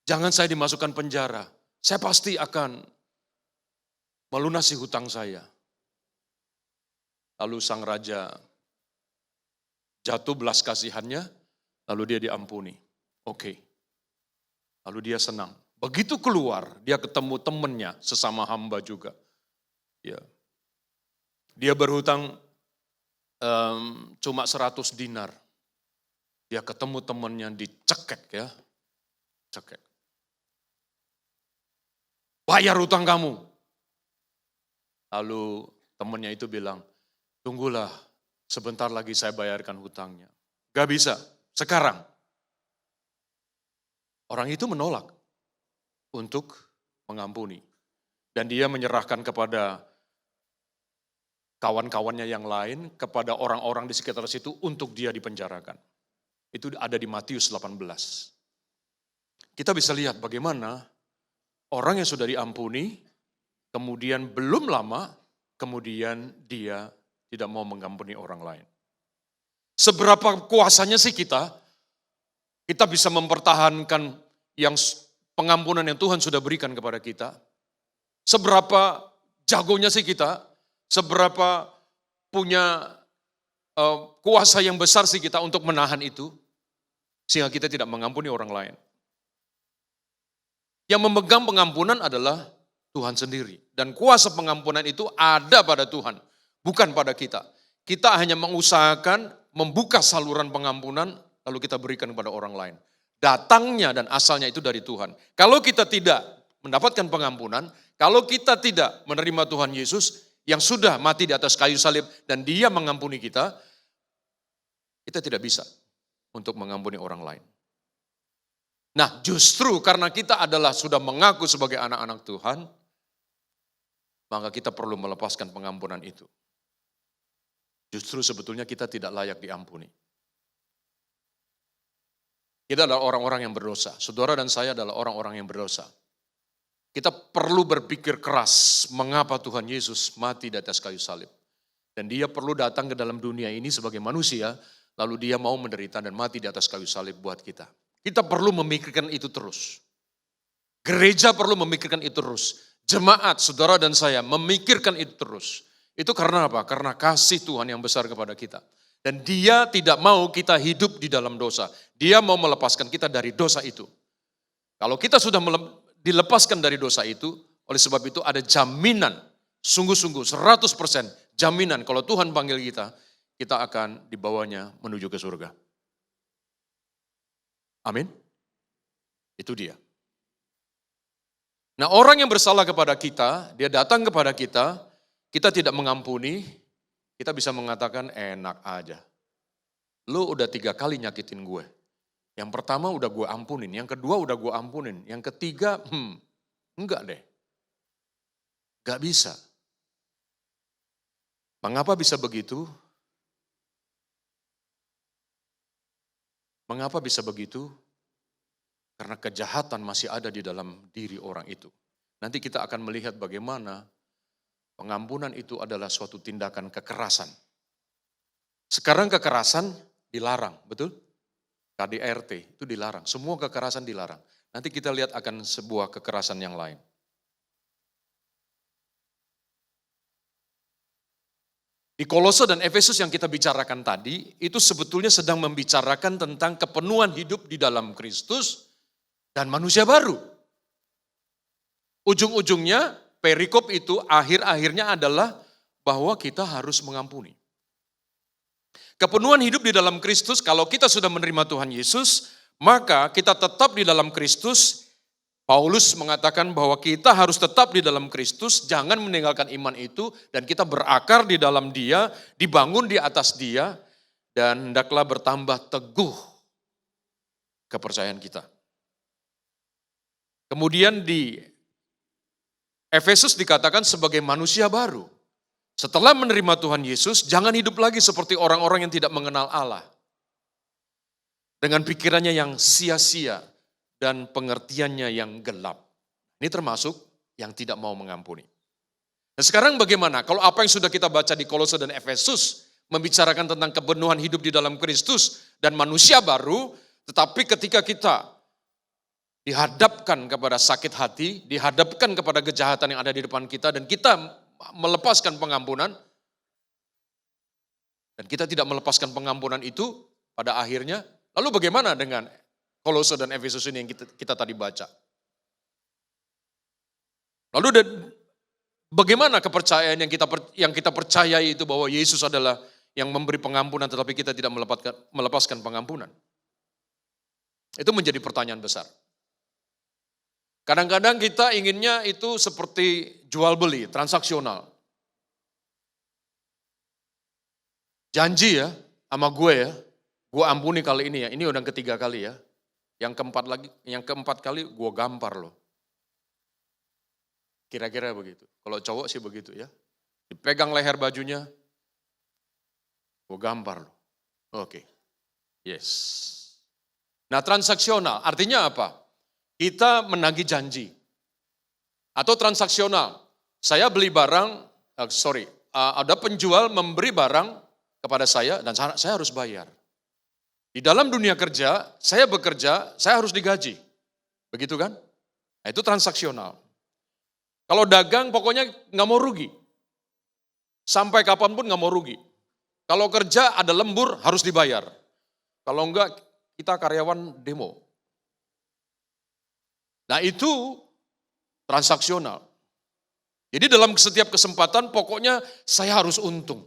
Jangan saya dimasukkan penjara, saya pasti akan melunasi hutang saya. Lalu sang raja jatuh belas kasihannya, lalu dia diampuni. Oke. Lalu dia senang. Begitu keluar, dia ketemu temannya, sesama hamba juga. Ya. Dia berhutang cuma 100 dinar. Dia ketemu temannya dicekek ya. Cekek. Bayar hutang kamu. Lalu temannya itu bilang, tunggulah sebentar lagi saya bayarkan hutangnya. Gak bisa, sekarang. Orang itu menolak untuk mengampuni. Dan dia menyerahkan kepada kawan-kawannya yang lain, kepada orang-orang di sekitar situ untuk dia dipenjarakan. Itu ada di Matius 18. Kita bisa lihat bagaimana orang yang sudah diampuni, kemudian belum lama, kemudian dia tidak mau mengampuni orang lain. Seberapa kuasanya sih kita bisa mempertahankan yang pengampunan yang Tuhan sudah berikan kepada kita? Seberapa jagonya sih kita? Seberapa punya kuasa yang besar sih kita untuk menahan itu? Sehingga kita tidak mengampuni orang lain. Yang memegang pengampunan adalah Tuhan sendiri. Dan kuasa pengampunan itu ada pada Tuhan, bukan pada kita. Kita hanya mengusahakan membuka saluran pengampunan, lalu kita berikan kepada orang lain. Datangnya dan asalnya itu dari Tuhan. Kalau kita tidak mendapatkan pengampunan, kalau kita tidak menerima Tuhan Yesus yang sudah mati di atas kayu salib dan dia mengampuni kita tidak bisa untuk mengampuni orang lain. Nah, justru karena kita adalah sudah mengaku sebagai anak-anak Tuhan, maka kita perlu melepaskan pengampunan itu. Justru sebetulnya kita tidak layak diampuni. Kita adalah orang-orang yang berdosa. Saudara dan saya adalah orang-orang yang berdosa. Kita perlu berpikir keras mengapa Tuhan Yesus mati di atas kayu salib. Dan dia perlu datang ke dalam dunia ini sebagai manusia, lalu dia mau menderita dan mati di atas kayu salib buat kita. Kita perlu memikirkan itu terus. Gereja perlu memikirkan itu terus. Jemaat, saudara dan saya memikirkan itu terus. Itu karena apa? Karena kasih Tuhan yang besar kepada kita. Dan dia tidak mau kita hidup di dalam dosa. Dia mau melepaskan kita dari dosa itu. Kalau kita sudah dilepaskan dari dosa itu, oleh sebab itu ada jaminan, sungguh-sungguh 100% jaminan kalau Tuhan panggil kita akan dibawanya menuju ke surga. Amin. Itu dia. Nah, orang yang bersalah kepada kita, dia datang kepada kita tidak mengampuni, kita bisa mengatakan enak aja. Lu udah 3 kali nyakitin gue. Yang pertama udah gue ampunin, yang kedua udah gue ampunin, yang ketiga enggak deh. Gak bisa. Mengapa bisa begitu? Mengapa bisa begitu? Karena kejahatan masih ada di dalam diri orang itu. Nanti kita akan melihat bagaimana pengampunan itu adalah suatu tindakan kekerasan. Sekarang kekerasan dilarang, betul? KDRT itu dilarang, semua kekerasan dilarang. Nanti kita lihat akan sebuah kekerasan yang lain. Di Kolose dan Efesus yang kita bicarakan tadi, itu sebetulnya sedang membicarakan tentang kepenuhan hidup di dalam Kristus dan manusia baru. Ujung-ujungnya, perikop itu akhir-akhirnya adalah bahwa kita harus mengampuni. Kepenuhan hidup di dalam Kristus, kalau kita sudah menerima Tuhan Yesus, maka kita tetap di dalam Kristus. Paulus mengatakan bahwa kita harus tetap di dalam Kristus, jangan meninggalkan iman itu, dan kita berakar di dalam Dia, dibangun di atas Dia, dan hendaklah bertambah teguh kepercayaan kita. Kemudian di Efesus dikatakan sebagai manusia baru. Setelah menerima Tuhan Yesus, jangan hidup lagi seperti orang-orang yang tidak mengenal Allah. Dengan pikirannya yang sia-sia dan pengertiannya yang gelap. Ini termasuk yang tidak mau mengampuni. Nah sekarang bagaimana? Kalau apa yang sudah kita baca di Kolose dan Efesus, membicarakan tentang kepenuhan hidup di dalam Kristus dan manusia baru, tetapi ketika kita dihadapkan kepada sakit hati, dihadapkan kepada kejahatan yang ada di depan kita, dan kita melepaskan pengampunan, dan kita tidak melepaskan pengampunan itu, pada akhirnya, lalu bagaimana dengan Kolose dan Efesus ini yang kita tadi baca? Lalu bagaimana kepercayaan yang kita percayai itu bahwa Yesus adalah yang memberi pengampunan tetapi kita tidak melepaskan pengampunan? Itu menjadi pertanyaan besar. Kadang-kadang kita inginnya itu seperti jual beli, transaksional. Janji ya sama gue ya, gue ampuni kali ini ya, ini udah ketiga kali ya. Yang keempat kali gue gampar loh. Kira-kira begitu. Kalau cowok sih begitu ya. Dipegang leher bajunya, gue gampar loh. Oke. Yes. Nah transaksional artinya apa? Kita menagih janji. Atau transaksional. Saya beli barang, ada penjual memberi barang kepada saya dan saya harus bayar. Di dalam dunia kerja, saya bekerja, saya harus digaji. Begitu kan? Nah, itu transaksional. Kalau dagang pokoknya nggak mau rugi. Sampai kapanpun nggak mau rugi. Kalau kerja ada lembur harus dibayar. Kalau enggak kita karyawan demo. Nah itu transaksional. Jadi dalam setiap kesempatan pokoknya saya harus untung.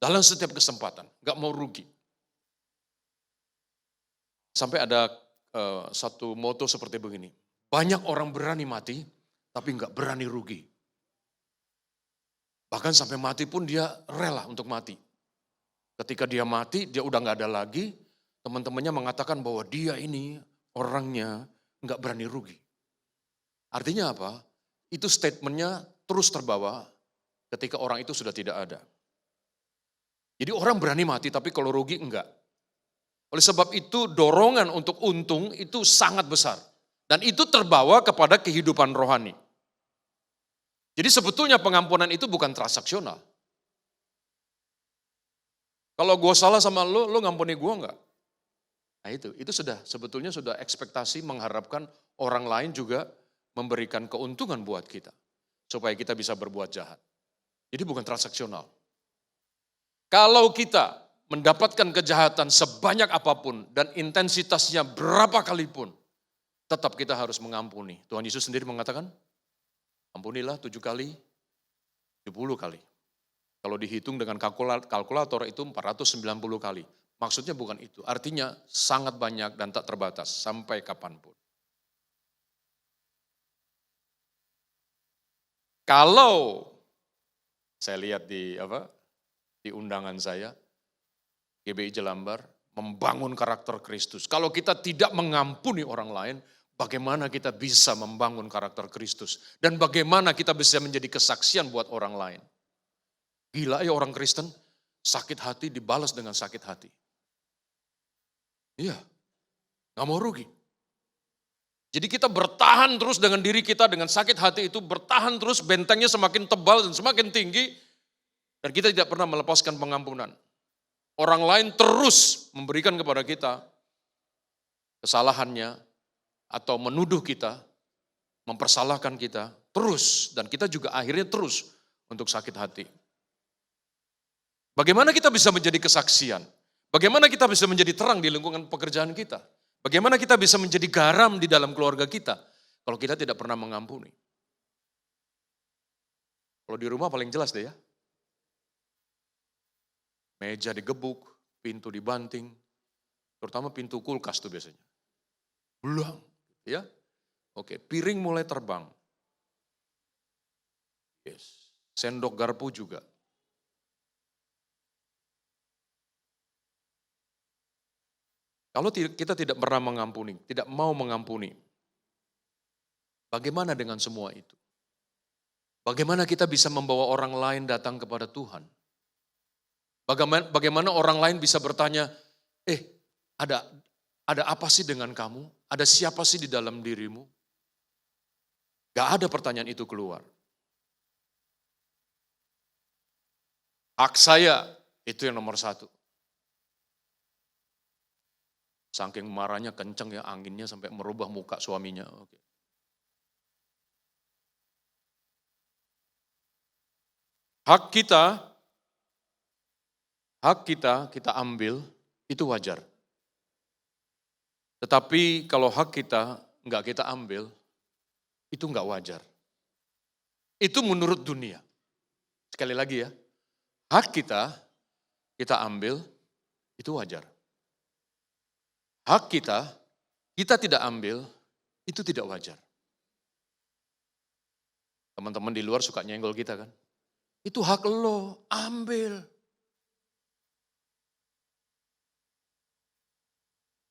Dalam setiap kesempatan, nggak mau rugi. Sampai ada satu moto seperti begini, banyak orang berani mati, tapi nggak berani rugi. Bahkan sampai mati pun dia rela untuk mati. Ketika dia mati, dia udah nggak ada lagi, teman-temannya mengatakan bahwa dia ini orangnya nggak berani rugi. Artinya apa? Itu statementnya terus terbawa ketika orang itu sudah tidak ada. Jadi orang berani mati, tapi kalau rugi enggak. Oleh sebab itu dorongan untuk untung itu sangat besar. Dan itu terbawa kepada kehidupan rohani. Jadi sebetulnya pengampunan itu bukan transaksional. Kalau gue salah sama lo ngampuni gue enggak? Nah itu sebetulnya sudah ekspektasi mengharapkan orang lain juga memberikan keuntungan buat kita. Supaya kita bisa berbuat jahat. Jadi bukan transaksional. Kalau kita mendapatkan kejahatan sebanyak apapun dan intensitasnya berapa kali pun, tetap kita harus mengampuni. Tuhan Yesus sendiri mengatakan, ampunilah 7 kali, 70 kali. Kalau dihitung dengan kalkulator itu 490 kali. Maksudnya bukan itu, artinya sangat banyak dan tak terbatas sampai kapanpun. Kalau saya lihat di undangan saya, GBI Jelambar, membangun karakter Kristus. Kalau kita tidak mengampuni orang lain, bagaimana kita bisa membangun karakter Kristus? Dan bagaimana kita bisa menjadi kesaksian buat orang lain? Gila ya orang Kristen, sakit hati dibalas dengan sakit hati. Iya, Nggak mau rugi. Jadi kita bertahan terus dengan diri kita, dengan sakit hati itu, bertahan terus, bentengnya semakin tebal dan semakin tinggi, dan kita tidak pernah melepaskan pengampunan. Orang lain terus memberikan kepada kita kesalahannya, atau menuduh kita, mempersalahkan kita, terus, dan kita juga akhirnya terus untuk sakit hati. Bagaimana kita bisa menjadi kesaksian? Bagaimana kita bisa menjadi terang di lingkungan pekerjaan kita? Bagaimana kita bisa menjadi garam di dalam keluarga kita kalau kita tidak pernah mengampuni? Kalau di rumah paling jelas deh ya. Meja digebuk, pintu dibanting, terutama pintu kulkas tuh biasanya. Belang, ya. Oke, piring mulai terbang. Yes. Sendok garpu juga. Kalau kita tidak pernah mengampuni, tidak mau mengampuni, bagaimana dengan semua itu? Bagaimana kita bisa membawa orang lain datang kepada Tuhan? Bagaimana orang lain bisa bertanya, ada apa sih dengan kamu? Ada siapa sih di dalam dirimu? Gak ada pertanyaan itu keluar. Hak saya, itu yang nomor satu. Saking marahnya kenceng ya anginnya sampai merubah muka suaminya. Oke. Hak kita ambil, itu wajar. Tetapi kalau hak kita enggak kita ambil, itu enggak wajar. Itu menurut dunia. Sekali lagi ya, hak kita ambil, itu wajar. Hak kita tidak ambil, itu tidak wajar. Teman-teman di luar suka nyenggol kita kan. Itu hak lo, ambil.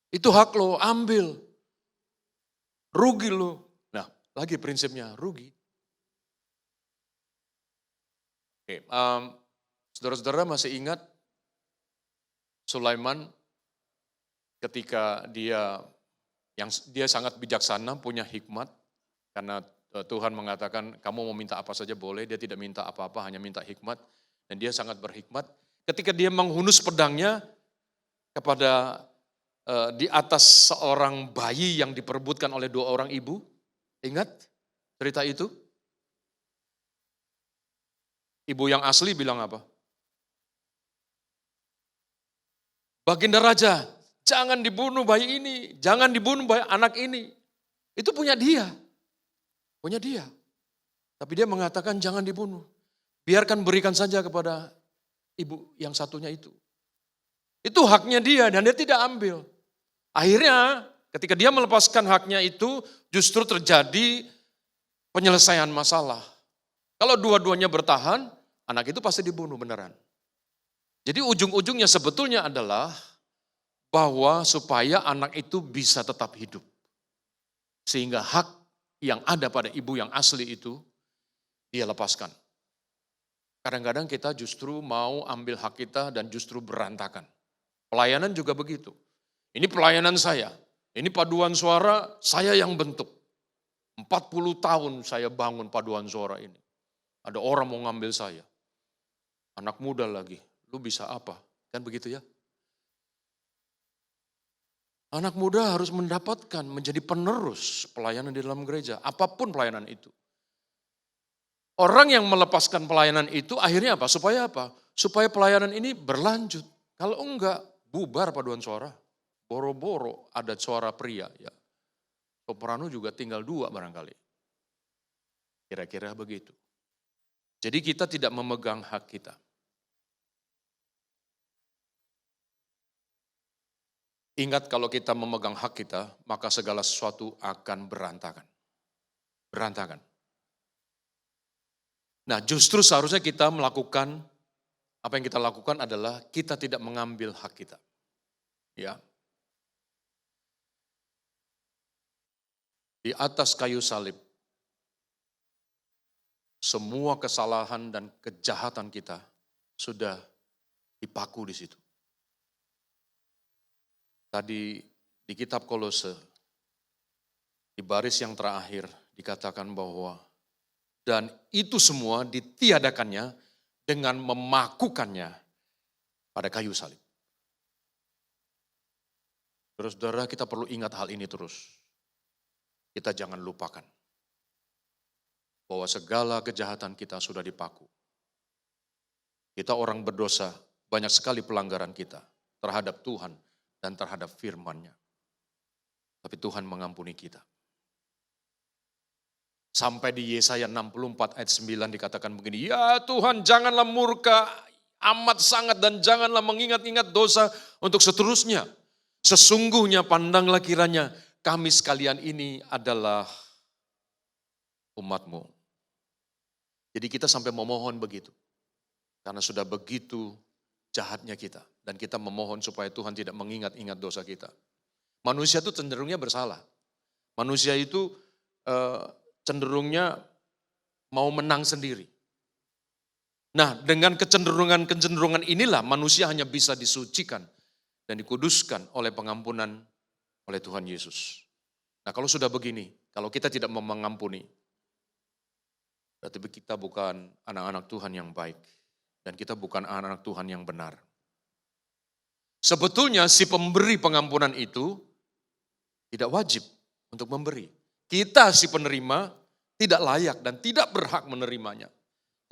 Itu hak lo, ambil. Rugi lo. Nah, lagi prinsipnya, rugi. Oke, saudara-saudara masih ingat Sulaiman ketika dia sangat bijaksana, punya hikmat, karena Tuhan mengatakan kamu mau minta apa saja boleh, dia tidak minta apa-apa, hanya minta hikmat, dan dia sangat berhikmat. Ketika dia menghunus pedangnya kepada di atas seorang bayi yang diperebutkan oleh 2 orang ibu, ingat cerita itu? Ibu yang asli bilang apa? Baginda Raja, jangan dibunuh bayi ini, jangan dibunuh bayi anak ini. Itu punya dia. Punya dia. Tapi dia mengatakan jangan dibunuh. Biarkan berikan saja kepada ibu yang satunya itu. Itu haknya dia dan dia tidak ambil. Akhirnya ketika dia melepaskan haknya itu justru terjadi penyelesaian masalah. Kalau dua-duanya bertahan, anak itu pasti dibunuh beneran. Jadi ujung-ujungnya sebetulnya adalah bahwa supaya anak itu bisa tetap hidup. Sehingga hak yang ada pada ibu yang asli itu dia lepaskan. Kadang-kadang kita justru mau ambil hak kita dan justru berantakan. Pelayanan juga begitu. Ini pelayanan saya, ini paduan suara saya yang bentuk. 40 tahun saya bangun paduan suara ini. Ada orang mau ngambil saya. Anak muda lagi, lu bisa apa? Kan begitu ya? Anak muda harus mendapatkan, menjadi penerus pelayanan di dalam gereja, apapun pelayanan itu. Orang yang melepaskan pelayanan itu akhirnya apa? Supaya apa? Supaya pelayanan ini berlanjut. Kalau enggak, bubar paduan suara. Boro-boro ada suara pria. Ya. Soprano juga tinggal 2 barangkali. Kira-kira begitu. Jadi kita tidak memegang hak kita. Ingat kalau kita memegang hak kita, maka segala sesuatu akan berantakan. Berantakan. Nah justru seharusnya kita melakukan, apa yang kita lakukan adalah kita tidak mengambil hak kita. Ya. Di atas kayu salib, semua kesalahan dan kejahatan kita sudah dipaku di situ. Tadi Di kitab Kolose, di baris yang terakhir dikatakan bahwa dan itu semua ditiadakannya dengan memakukannya pada kayu salib. Saudara-saudara, kita perlu ingat hal ini terus. Kita jangan lupakan bahwa segala kejahatan kita sudah dipaku. Kita orang berdosa, banyak sekali pelanggaran kita terhadap Tuhan dan terhadap firman-Nya. Tapi Tuhan mengampuni kita. Sampai di Yesaya 64 ayat 9 dikatakan begini, ya Tuhan janganlah murka amat sangat dan janganlah mengingat-ingat dosa untuk seterusnya. Sesungguhnya pandanglah kiranya kami sekalian ini adalah umat-Mu. Jadi kita sampai memohon begitu. Karena sudah begitu jahatnya kita. Dan kita memohon supaya Tuhan tidak mengingat-ingat dosa kita. Manusia itu cenderungnya bersalah. Manusia itu cenderungnya mau menang sendiri. Nah, dengan kecenderungan inilah manusia hanya bisa disucikan dan dikuduskan oleh pengampunan oleh Tuhan Yesus. Nah, kalau sudah begini, kalau kita tidak mau mengampuni, berarti kita bukan anak-anak Tuhan yang baik dan kita bukan anak-anak Tuhan yang benar. Sebetulnya si pemberi pengampunan itu tidak wajib untuk memberi. Kita si penerima tidak layak dan tidak berhak menerimanya.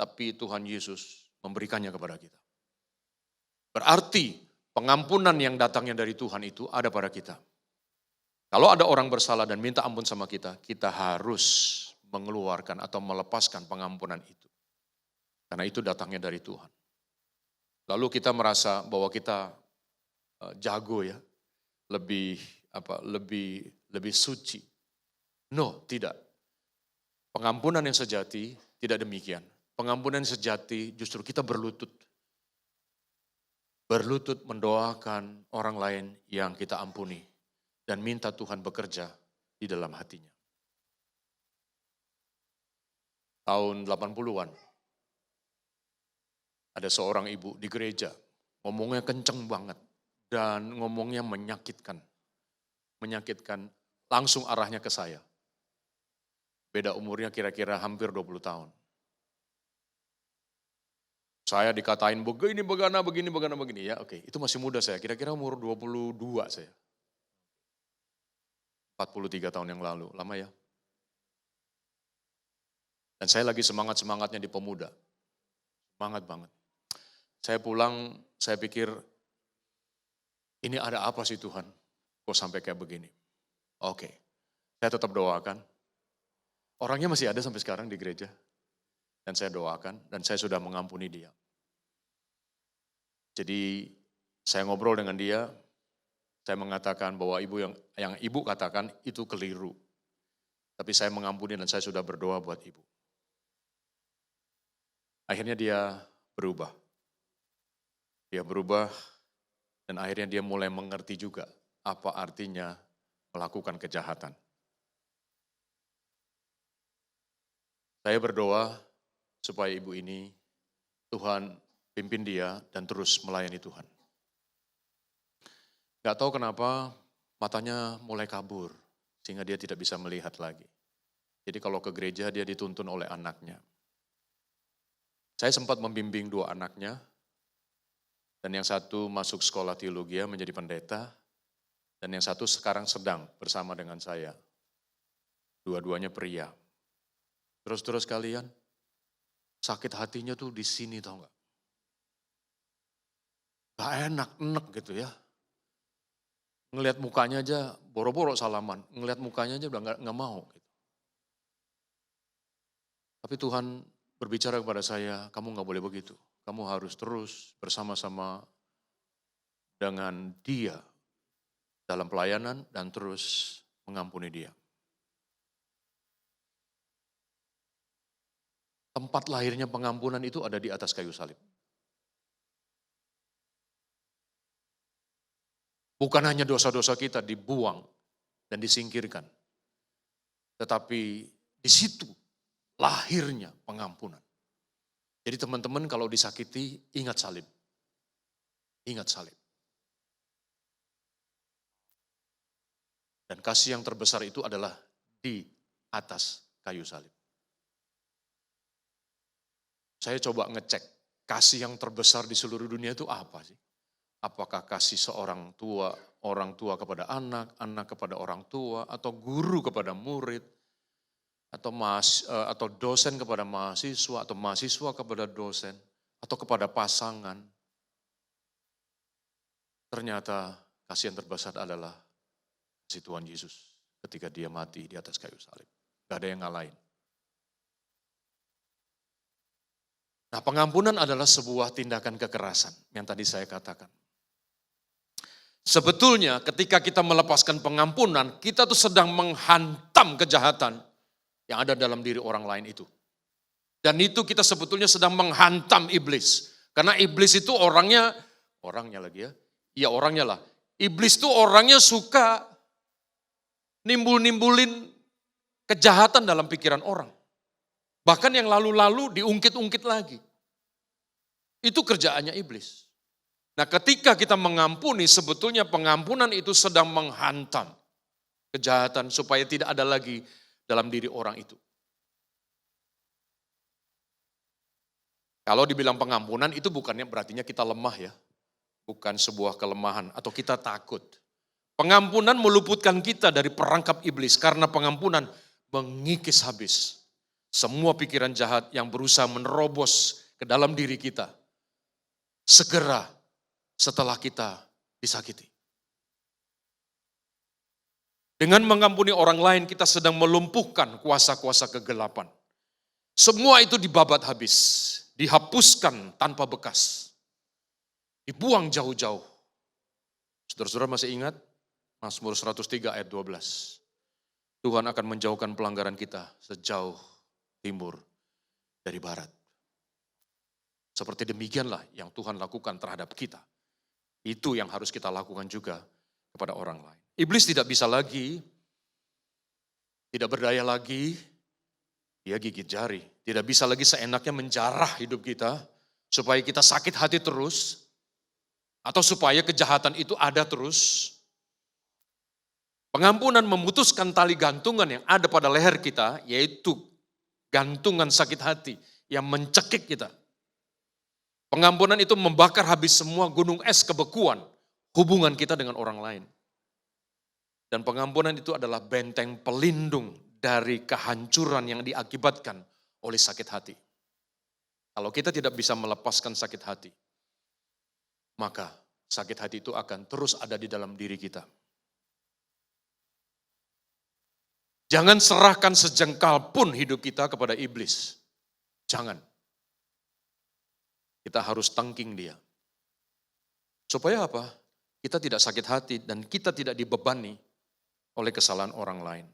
Tapi Tuhan Yesus memberikannya kepada kita. Berarti pengampunan yang datangnya dari Tuhan itu ada pada kita. Kalau ada orang bersalah dan minta ampun sama kita, kita harus mengeluarkan atau melepaskan pengampunan itu. Karena itu datangnya dari Tuhan. Lalu kita merasa bahwa kita jago ya, lebih suci. No, tidak. Pengampunan yang sejati tidak demikian. Pengampunan yang sejati justru kita berlutut. Berlutut mendoakan orang lain yang kita ampuni. Dan minta Tuhan bekerja di dalam hatinya. Tahun 80-an, ada seorang ibu di gereja, ngomongnya kenceng banget. Dan ngomongnya menyakitkan. Menyakitkan, langsung arahnya ke saya. Beda umurnya kira-kira hampir 20 tahun. Saya dikatain begini, begini. Ya oke, itu masih muda saya, kira-kira umur 22 saya. 43 tahun yang lalu, lama ya. Dan saya lagi semangat-semangatnya di pemuda. Semangat banget. Saya pulang, saya pikir, ini ada apa sih Tuhan? Kok sampai kayak begini? Oke, saya tetap doakan. Orangnya masih ada sampai sekarang di gereja. Dan saya doakan, dan saya sudah mengampuni dia. Jadi saya ngobrol dengan dia, saya mengatakan bahwa yang ibu katakan itu keliru. Tapi saya mengampuni dan saya sudah berdoa buat ibu. Akhirnya dia berubah. Dia berubah dan akhirnya dia mulai mengerti juga apa artinya melakukan kejahatan. Saya berdoa supaya ibu ini Tuhan pimpin dia dan terus melayani Tuhan. Gak tahu kenapa matanya mulai kabur sehingga dia tidak bisa melihat lagi. Jadi kalau ke gereja dia dituntun oleh anaknya. Saya sempat membimbing 2 anaknya dan yang satu masuk sekolah teologi menjadi pendeta dan yang satu sekarang sedang bersama dengan saya. Dua-duanya pria. Terus kalian sakit hatinya tuh di sini tau gak? Gak enak gitu ya. Ngelihat mukanya aja boro-boro salaman, ngelihat mukanya aja udah gak mau. Gitu. Tapi Tuhan berbicara kepada saya, kamu gak boleh begitu. Kamu harus terus bersama-sama dengan dia dalam pelayanan dan terus mengampuni dia. Tempat lahirnya pengampunan itu ada di atas kayu salib. Bukan hanya dosa-dosa kita dibuang dan disingkirkan. Tetapi di situ lahirnya pengampunan. Jadi teman-teman kalau disakiti, ingat salib. Ingat salib. Dan kasih yang terbesar itu adalah di atas kayu salib. Saya coba ngecek, kasih yang terbesar di seluruh dunia itu apa sih? Apakah kasih seorang tua, orang tua kepada anak, anak kepada orang tua, atau guru kepada murid, atau dosen kepada mahasiswa, atau mahasiswa kepada dosen, atau kepada pasangan. Ternyata kasih yang terbesar adalah kasih Tuhan Yesus ketika dia mati di atas kayu salib. Gak ada yang ngalahin. Nah, pengampunan adalah sebuah tindakan kekerasan yang tadi saya katakan. Sebetulnya ketika kita melepaskan pengampunan, kita tuh sedang menghantam kejahatan yang ada dalam diri orang lain itu. Dan itu kita sebetulnya sedang menghantam iblis. Karena iblis itu orangnya lagi ya. Iya orangnya lah. Iblis itu orangnya suka nimbulin kejahatan dalam pikiran orang. Bahkan yang lalu-lalu diungkit-ungkit lagi. Itu kerjaannya iblis. Nah, ketika kita mengampuni, sebetulnya pengampunan itu sedang menghantam kejahatan supaya tidak ada lagi dalam diri orang itu. Kalau dibilang pengampunan itu bukannya berartinya kita lemah ya. Bukan sebuah kelemahan atau kita takut. Pengampunan meluputkan kita dari perangkap iblis karena pengampunan mengikis habis semua pikiran jahat yang berusaha menerobos ke dalam diri kita. Segera setelah kita disakiti. Dengan mengampuni orang lain kita sedang melumpuhkan kuasa-kuasa kegelapan. Semua itu dibabat habis, dihapuskan tanpa bekas. Dibuang jauh-jauh. Saudara-saudara masih ingat? Mazmur 103 ayat 12. Tuhan akan menjauhkan pelanggaran kita sejauh timur dari barat. Seperti demikianlah yang Tuhan lakukan terhadap kita. Itu yang harus kita lakukan juga kepada orang lain. Iblis tidak bisa lagi, tidak berdaya lagi, dia gigit jari. Tidak bisa lagi seenaknya menjarah hidup kita, supaya kita sakit hati terus, atau supaya kejahatan itu ada terus. Pengampunan memutuskan tali gantungan yang ada pada leher kita, yaitu gantungan sakit hati yang mencekik kita. Pengampunan itu membakar habis semua gunung es kebekuan hubungan kita dengan orang lain. Dan pengampunan itu adalah benteng pelindung dari kehancuran yang diakibatkan oleh sakit hati. Kalau kita tidak bisa melepaskan sakit hati, maka sakit hati itu akan terus ada di dalam diri kita. Jangan serahkan sejengkal pun hidup kita kepada iblis. Jangan. Kita harus tangking dia. Supaya apa? Kita tidak sakit hati dan kita tidak dibebani oleh kesalahan orang lain.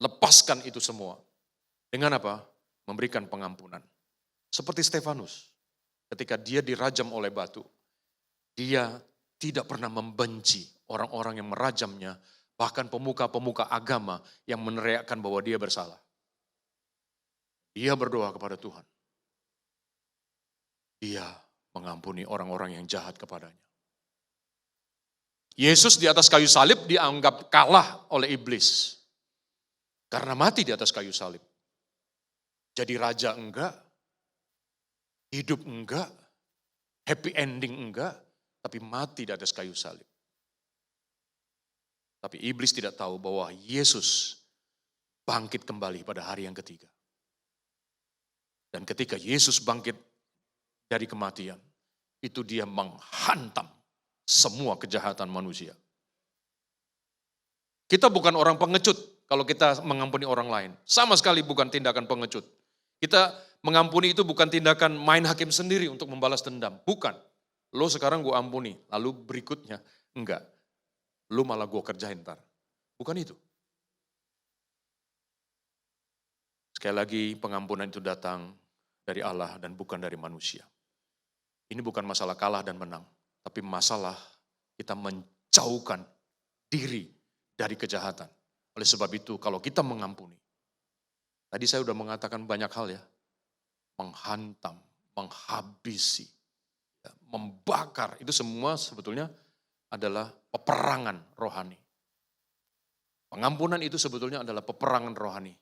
Lepaskan itu semua. Dengan apa? Memberikan pengampunan. Seperti Stefanus. Ketika dia dirajam oleh batu. Dia tidak pernah membenci orang-orang yang merajamnya. Bahkan pemuka-pemuka agama yang meneriakkan bahwa dia bersalah. Dia berdoa kepada Tuhan. Dia mengampuni orang-orang yang jahat kepadanya. Yesus di atas kayu salib dianggap kalah oleh iblis. Karena mati di atas kayu salib. Jadi raja enggak, hidup enggak, happy ending enggak, tapi mati di atas kayu salib. Tapi iblis tidak tahu bahwa Yesus bangkit kembali pada hari yang ketiga. Dan ketika Yesus bangkit dari kematian, itu dia menghantam semua kejahatan manusia. Kita bukan orang pengecut kalau kita mengampuni orang lain. Sama sekali bukan tindakan pengecut. Kita mengampuni itu bukan tindakan main hakim sendiri untuk membalas dendam. Bukan. Lo sekarang gue ampuni, lalu berikutnya enggak. Lo malah gue kerjain ntar. Bukan itu. Sekali lagi pengampunan itu datang dari Allah dan bukan dari manusia. Ini bukan masalah kalah dan menang, tapi masalah kita menjauhkan diri dari kejahatan. Oleh sebab itu kalau kita mengampuni, tadi saya sudah mengatakan banyak hal ya, menghantam, menghabisi, membakar, itu semua sebetulnya adalah peperangan rohani. Pengampunan itu sebetulnya adalah peperangan rohani.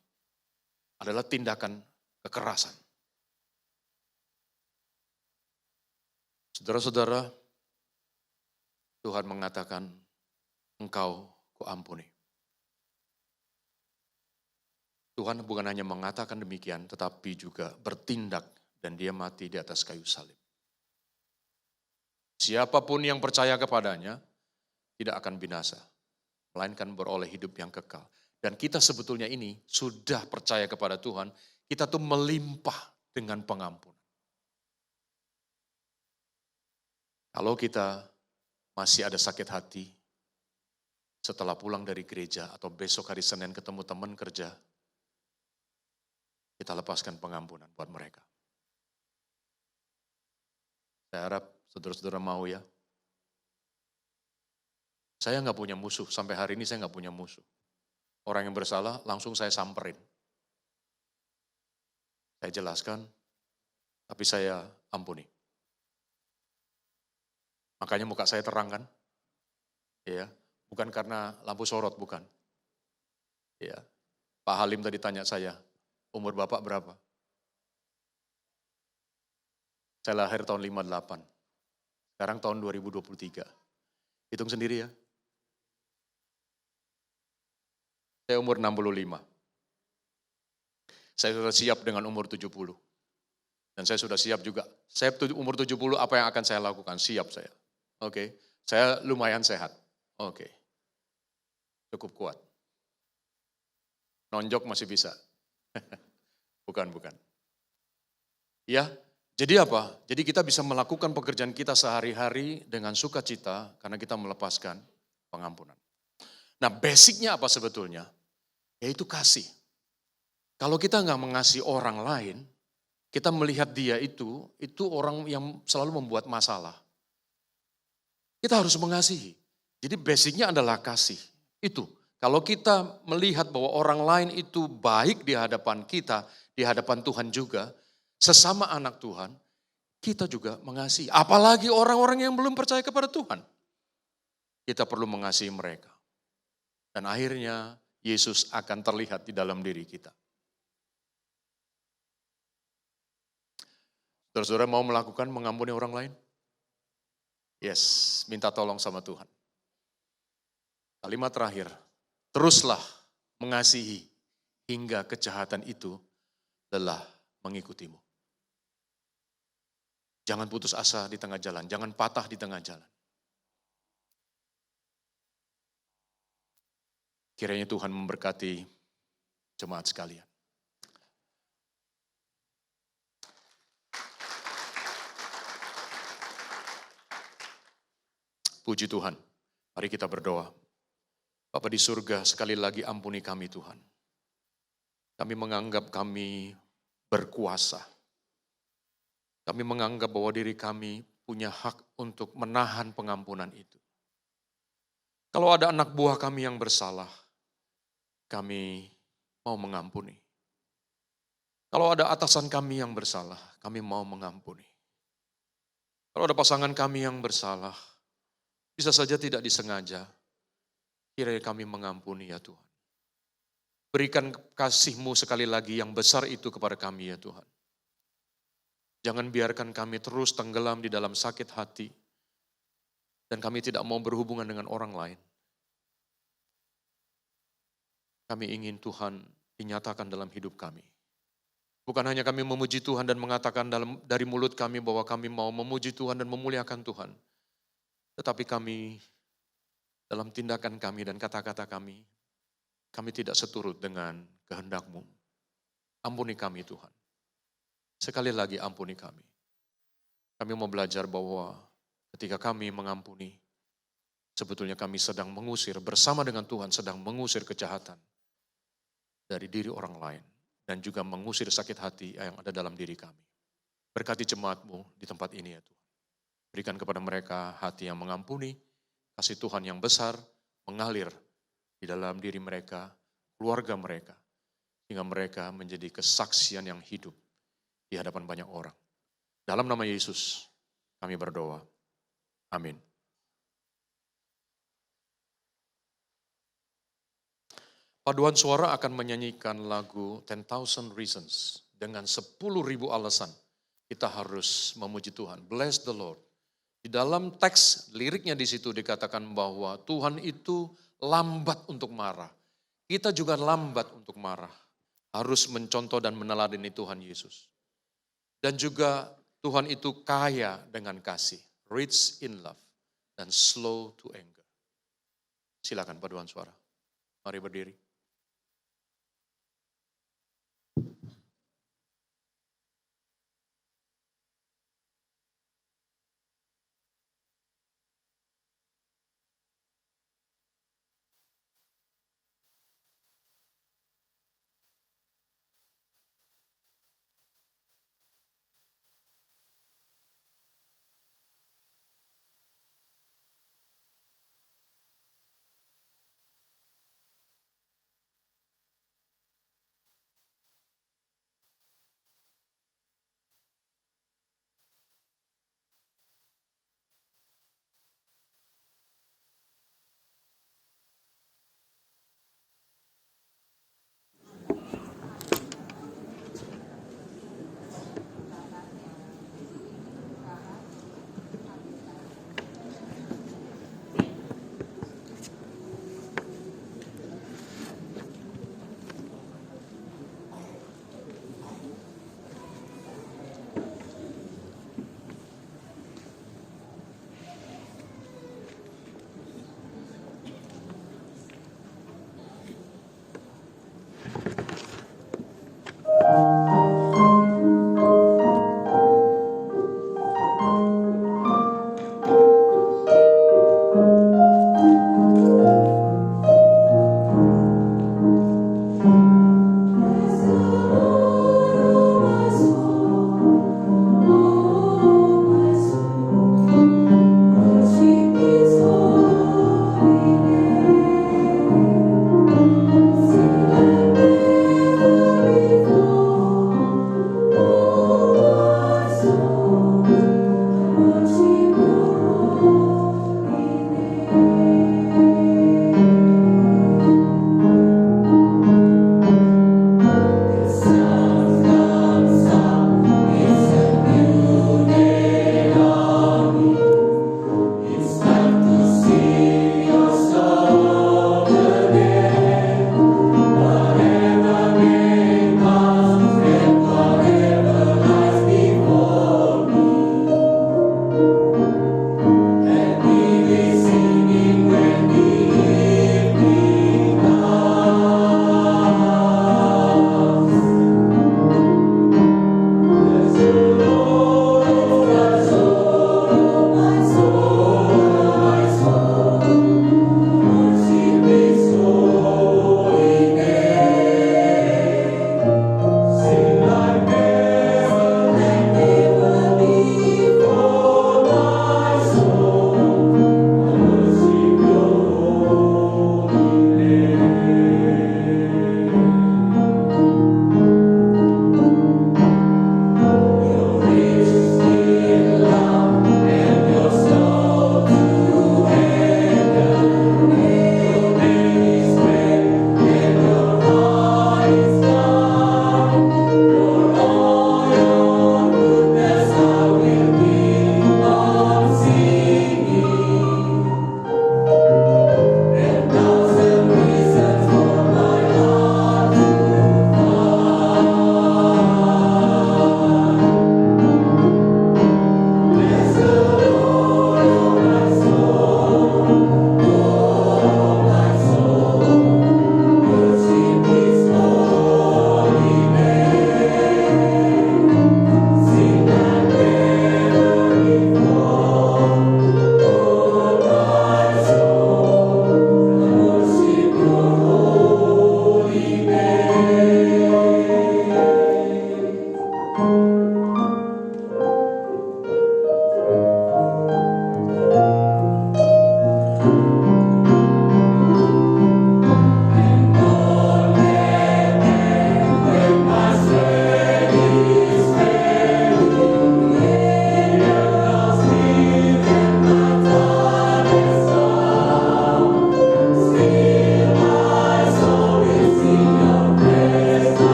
Adalah tindakan kekerasan. Saudara-saudara, Tuhan mengatakan, engkau kuampuni. Tuhan bukan hanya mengatakan demikian, tetapi juga bertindak dan dia mati di atas kayu salib. Siapapun yang percaya kepadanya tidak akan binasa, melainkan beroleh hidup yang kekal. Dan kita sebetulnya ini sudah percaya kepada Tuhan, kita tuh melimpah dengan pengampunan. Kalau kita masih ada sakit hati, setelah pulang dari gereja atau besok hari Senin ketemu teman kerja, kita lepaskan pengampunan buat mereka. Saya harap saudara-saudara mau ya. Saya nggak punya musuh, sampai hari ini saya nggak punya musuh. Orang yang bersalah langsung saya samperin. Saya jelaskan, tapi saya ampuni. Makanya muka saya terang kan? Ya, bukan karena lampu sorot, bukan. Ya, Pak Halim tadi tanya saya, umur Bapak berapa? Saya lahir tahun 58. Sekarang tahun 2023. Hitung sendiri ya. Saya umur 65. Saya sudah siap dengan umur 70. Dan saya sudah siap juga. Saya umur 70 apa yang akan saya lakukan? Siap saya. Oke. Saya lumayan sehat. Oke. Cukup kuat. Nonjok masih bisa. Bukan. Ya, jadi apa? Jadi kita bisa melakukan pekerjaan kita sehari-hari dengan sukacita karena kita melepaskan pengampunan. Nah, basicnya apa sebetulnya? Yaitu kasih. Kalau kita nggak mengasihi orang lain, kita melihat dia itu orang yang selalu membuat masalah. Kita harus mengasihi. Jadi basicnya adalah kasih. Itu. Kalau kita melihat bahwa orang lain itu baik di hadapan kita, di hadapan Tuhan juga, sesama anak Tuhan, kita juga mengasihi. Apalagi orang-orang yang belum percaya kepada Tuhan. Kita perlu mengasihi mereka. Dan akhirnya Yesus akan terlihat di dalam diri kita. Saudara-saudara mau melakukan mengampuni orang lain? Yes, minta tolong sama Tuhan. Kalimat terakhir, teruslah mengasihi hingga kejahatan itu lelah mengikutimu. Jangan putus asa di tengah jalan, jangan patah di tengah jalan. Kiranya Tuhan memberkati jemaat sekalian. Puji Tuhan, mari kita berdoa. Bapa di surga, sekali lagi ampuni kami Tuhan. Kami menganggap kami berkuasa. Kami menganggap bahwa diri kami punya hak untuk menahan pengampunan itu. Kalau ada anak buah kami yang bersalah, kami mau mengampuni. Kalau ada atasan kami yang bersalah, kami mau mengampuni. Kalau ada pasangan kami yang bersalah, bisa saja tidak disengaja, kiranya kami mengampuni ya Tuhan. Berikan kasih-Mu sekali lagi yang besar itu kepada kami ya Tuhan. Jangan biarkan kami terus tenggelam di dalam sakit hati, dan kami tidak mau berhubungan dengan orang lain. Kami ingin Tuhan dinyatakan dalam hidup kami. Bukan hanya kami memuji Tuhan dan mengatakan dari mulut kami bahwa kami mau memuji Tuhan dan memuliakan Tuhan. Tetapi kami, dalam tindakan kami dan kata-kata kami tidak seturut dengan kehendak-Mu. Ampuni kami Tuhan. Sekali lagi ampuni kami. Kami mau belajar bahwa ketika kami mengampuni, sebetulnya kami sedang mengusir, bersama dengan Tuhan sedang mengusir kejahatan dari diri orang lain. Dan juga mengusir sakit hati yang ada dalam diri kami. Berkati jemaat-Mu di tempat ini ya Tuhan. Berikan kepada mereka hati yang mengampuni, kasih Tuhan yang besar, mengalir di dalam diri mereka, keluarga mereka. Sehingga mereka menjadi kesaksian yang hidup di hadapan banyak orang. Dalam nama Yesus kami berdoa. Amin. Paduan suara akan menyanyikan lagu 10,000 Reasons dengan 10.000 alasan kita harus memuji Tuhan. Bless the Lord. Di dalam teks liriknya di situ dikatakan bahwa Tuhan itu lambat untuk marah. Kita juga lambat untuk marah. Harus mencontoh dan meneladani Tuhan Yesus. Dan juga Tuhan itu kaya dengan kasih. Rich in love. Dan slow to anger. Silakan paduan suara. Mari berdiri.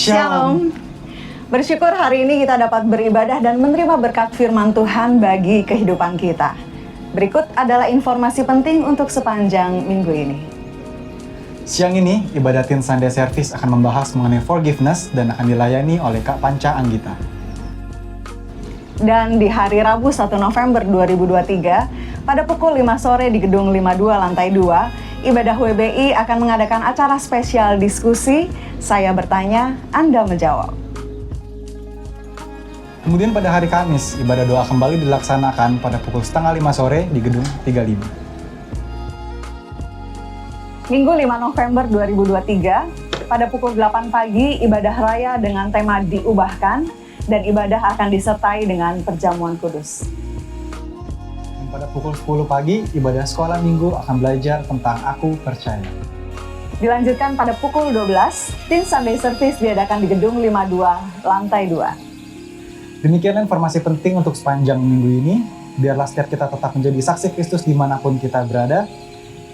Shalom. Bersyukur hari ini kita dapat beribadah dan menerima berkat firman Tuhan bagi kehidupan kita. Berikut adalah informasi penting untuk sepanjang minggu ini. Siang ini, ibadah Teen Sunday Service akan membahas mengenai forgiveness dan akan dilayani oleh Kak Panca Anggita. Dan di hari Rabu 1 November 2023, pada pukul 5 sore di Gedung 52 Lantai 2, Ibadah WBI akan mengadakan acara spesial diskusi, Saya Bertanya, Anda Menjawab. Kemudian pada hari Kamis, ibadah doa kembali dilaksanakan pada pukul 4:30 sore di Gedung 35. Minggu 5 November 2023, pada pukul 8 pagi, ibadah raya dengan tema diubahkan, dan ibadah akan disertai dengan perjamuan kudus. Dan pada pukul 10 pagi, ibadah sekolah minggu akan belajar tentang Aku Percaya. Dilanjutkan pada pukul 12, Teen Sunday Service diadakan di Gedung 52, Lantai 2. Demikianlah informasi penting untuk sepanjang minggu ini. Biarlah setiap kita tetap menjadi saksi Kristus dimanapun kita berada.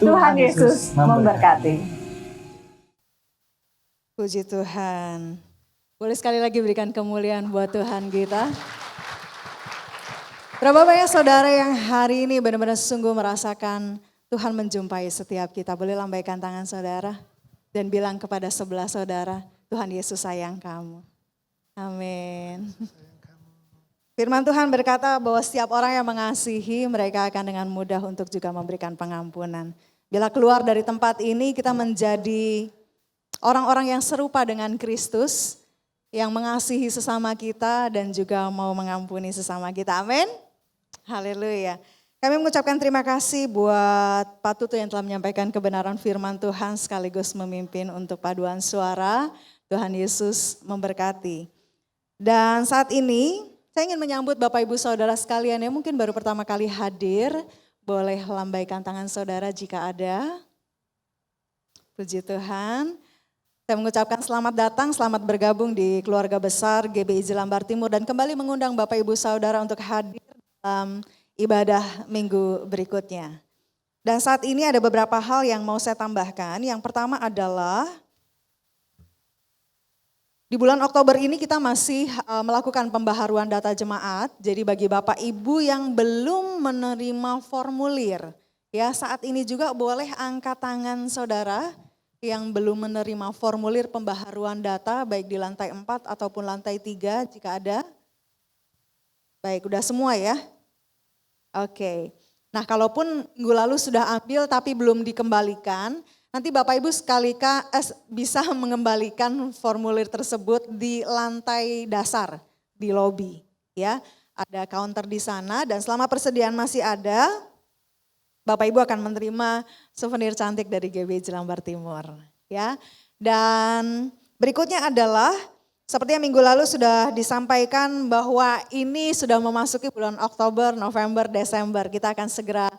Tuhan Yesus memberkati. Puji Tuhan. Boleh sekali lagi berikan kemuliaan buat Tuhan kita. Berapa banyak saudara yang hari ini benar-benar sungguh merasakan Tuhan menjumpai setiap kita. Boleh lambaikan tangan saudara dan bilang kepada sebelah saudara, Tuhan Yesus sayang kamu. Amin. Firman Tuhan berkata bahwa setiap orang yang mengasihi mereka akan dengan mudah untuk juga memberikan pengampunan. Bila keluar dari tempat ini kita menjadi orang-orang yang serupa dengan Kristus, yang mengasihi sesama kita dan juga mau mengampuni sesama kita. Amin. Haleluya. Kami mengucapkan terima kasih buat Pak Tutu yang telah menyampaikan kebenaran firman Tuhan sekaligus memimpin untuk paduan suara. Tuhan Yesus memberkati. Dan saat ini saya ingin menyambut Bapak Ibu Saudara sekalian yang mungkin baru pertama kali hadir. Boleh lambaikan tangan saudara jika ada. Puji Tuhan. Saya mengucapkan selamat datang, selamat bergabung di keluarga besar GBI Jelambar Timur. Dan kembali mengundang Bapak Ibu Saudara untuk hadir dalam ibadah minggu berikutnya. Dan saat ini ada beberapa hal yang mau saya tambahkan. Yang pertama adalah di bulan Oktober ini kita masih melakukan pembaharuan data jemaat. Jadi bagi Bapak Ibu yang belum menerima formulir, ya saat ini juga boleh angkat tangan saudara yang belum menerima formulir pembaharuan data baik di lantai 4 ataupun lantai 3 jika ada. Baik, udah semua ya? Oke. Nah, kalaupun minggu lalu sudah ambil tapi belum dikembalikan, nanti Bapak Ibu bisa mengembalikan formulir tersebut di lantai dasar, di lobi. Ya, ada counter di sana dan selama persediaan masih ada, Bapak Ibu akan menerima souvenir cantik dari GBI Jelambar Timur. Ya, dan berikutnya adalah seperti yang minggu lalu sudah disampaikan bahwa ini sudah memasuki bulan Oktober, November, Desember. Kita akan segera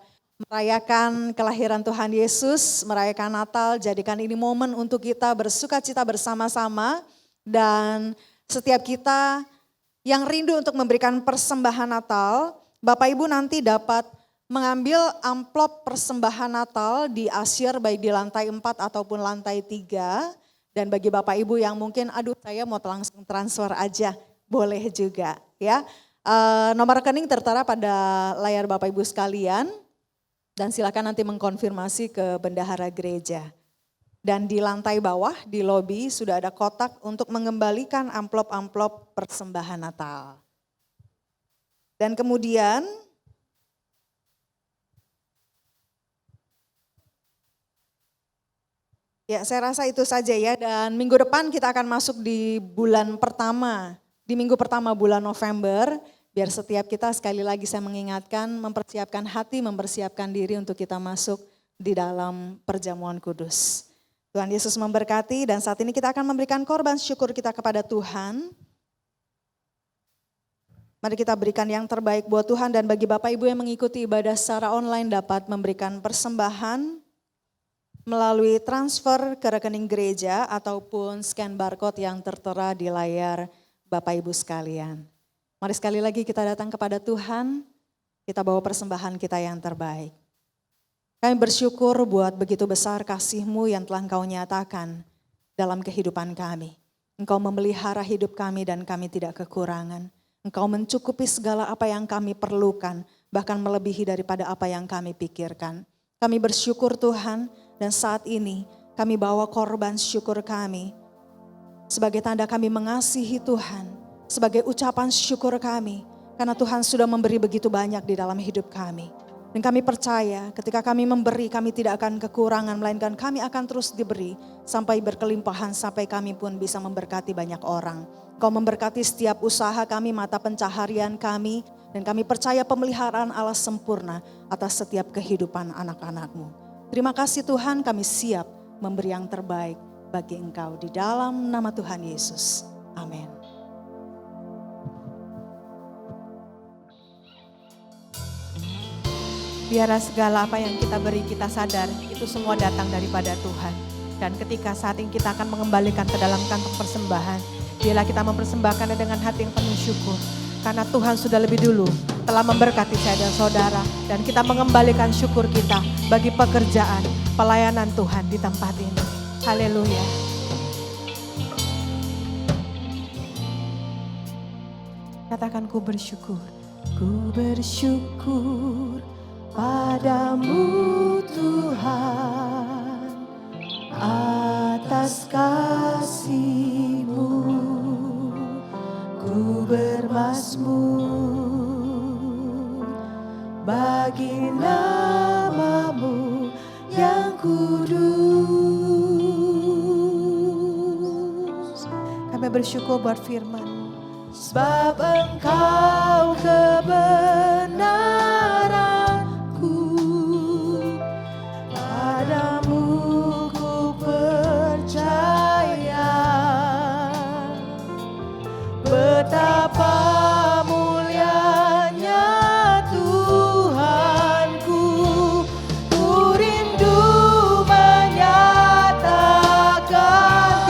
merayakan kelahiran Tuhan Yesus, merayakan Natal, jadikan ini momen untuk kita bersuka cita bersama-sama. Dan setiap kita yang rindu untuk memberikan persembahan Natal, Bapak Ibu nanti dapat mengambil amplop persembahan Natal di asyir baik di lantai 4 ataupun lantai 3. Dan bagi Bapak Ibu yang mungkin, aduh saya mau langsung transfer aja, boleh juga ya. Nomor rekening tertera pada layar Bapak Ibu sekalian. Dan silakan nanti mengkonfirmasi ke bendahara gereja. Dan di lantai bawah, di lobi sudah ada kotak untuk mengembalikan amplop-amplop persembahan Natal. Dan kemudian, ya saya rasa itu saja ya. Dan minggu depan kita akan masuk di bulan pertama, di minggu pertama bulan November. Biar setiap kita sekali lagi saya mengingatkan, mempersiapkan hati, mempersiapkan diri untuk kita masuk di dalam perjamuan kudus. Tuhan Yesus memberkati dan saat ini kita akan memberikan korban syukur kita kepada Tuhan. Mari kita berikan yang terbaik buat Tuhan dan bagi Bapak Ibu yang mengikuti ibadah secara online dapat memberikan persembahan melalui transfer ke rekening gereja ataupun scan barcode yang tertera di layar Bapak Ibu sekalian. Mari sekali lagi kita datang kepada Tuhan, kita bawa persembahan kita yang terbaik. Kami bersyukur buat begitu besar kasih-Mu yang telah Engkau nyatakan dalam kehidupan kami. Engkau memelihara hidup kami dan kami tidak kekurangan. Engkau mencukupi segala apa yang kami perlukan, bahkan melebihi daripada apa yang kami pikirkan. Kami bersyukur Tuhan, dan saat ini kami bawa korban syukur kami. Sebagai tanda kami mengasihi Tuhan, sebagai ucapan syukur kami, karena Tuhan sudah memberi begitu banyak di dalam hidup kami. Dan kami percaya ketika kami memberi, kami tidak akan kekurangan, melainkan kami akan terus diberi sampai berkelimpahan, sampai kami pun bisa memberkati banyak orang. Kau memberkati setiap usaha kami, mata pencaharian kami, dan kami percaya pemeliharaan Allah sempurna atas setiap kehidupan anak-anak-Mu. Terima kasih Tuhan, kami siap memberi yang terbaik bagi Engkau di dalam nama Tuhan Yesus. Amin. Biarlah segala apa yang kita beri, kita sadar itu semua datang daripada Tuhan. Dan ketika saat ini kita akan mengembalikan ke dalam kantong persembahan, biarlah kita mempersembahkannya dengan hati yang penuh syukur. Karena Tuhan sudah lebih dulu telah memberkati saya dan saudara. Dan kita mengembalikan syukur kita bagi pekerjaan, pelayanan Tuhan di tempat ini. Haleluya. Katakan, ku bersyukur. Ku bersyukur padamu Tuhan atas kasih-Mu, ku bermazmur bagi nama-Mu yang kudus. Kami bersyukur buat firman-Mu, sebab Engkau kebenaran. Padamu ku percaya, betapa mulianya Tuhanku, ku rindu menyatakan,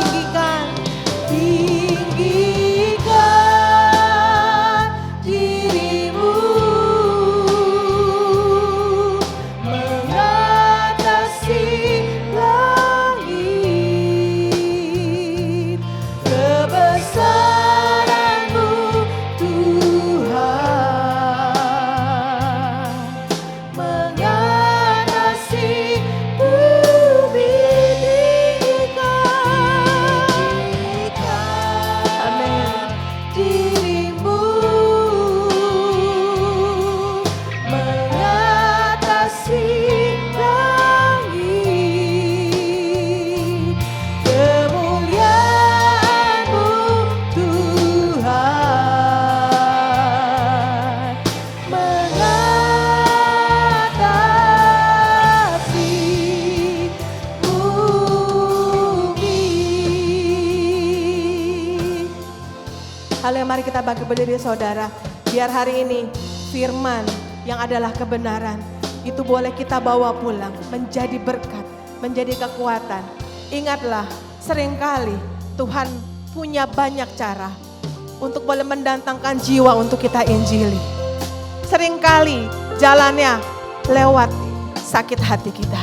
tinggikan dirimu, mengatasi langit, kebesaran-Mu Tuhan, mengatasi bumi, tinggikan, amin, dirimu, mengatasi langit, kemuliaan-Mu Tuhan, mengatasi bumi. Halo, mari kita bangkit berdiri saudara. Biar hari ini firman yang adalah kebenaran itu boleh kita bawa pulang menjadi berkat, menjadi kekuatan. Ingatlah, seringkali Tuhan punya banyak cara untuk boleh mendatangkan jiwa untuk kita injili. Seringkali jalannya lewat sakit hati kita.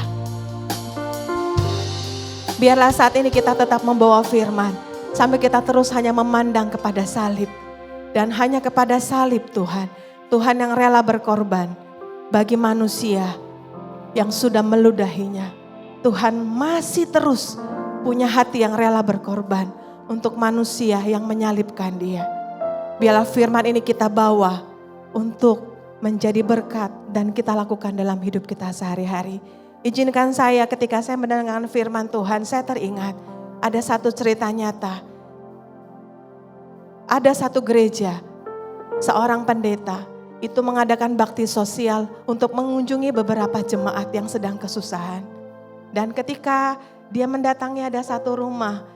Biarlah saat ini kita tetap membawa firman sampai kita terus hanya memandang kepada salib. Dan hanya kepada salib Tuhan. Tuhan yang rela berkorban bagi manusia yang sudah meludahinya. Tuhan masih terus punya hati yang rela berkorban untuk manusia yang menyalibkan Dia. Biarlah firman ini kita bawa untuk menjadi berkat dan kita lakukan dalam hidup kita sehari-hari. Izinkan saya ketika saya mendengarkan firman Tuhan, saya teringat ada satu cerita nyata. Ada satu gereja, seorang pendeta itu mengadakan bakti sosial untuk mengunjungi beberapa jemaat yang sedang kesusahan. Dan ketika dia mendatangi ada satu rumah,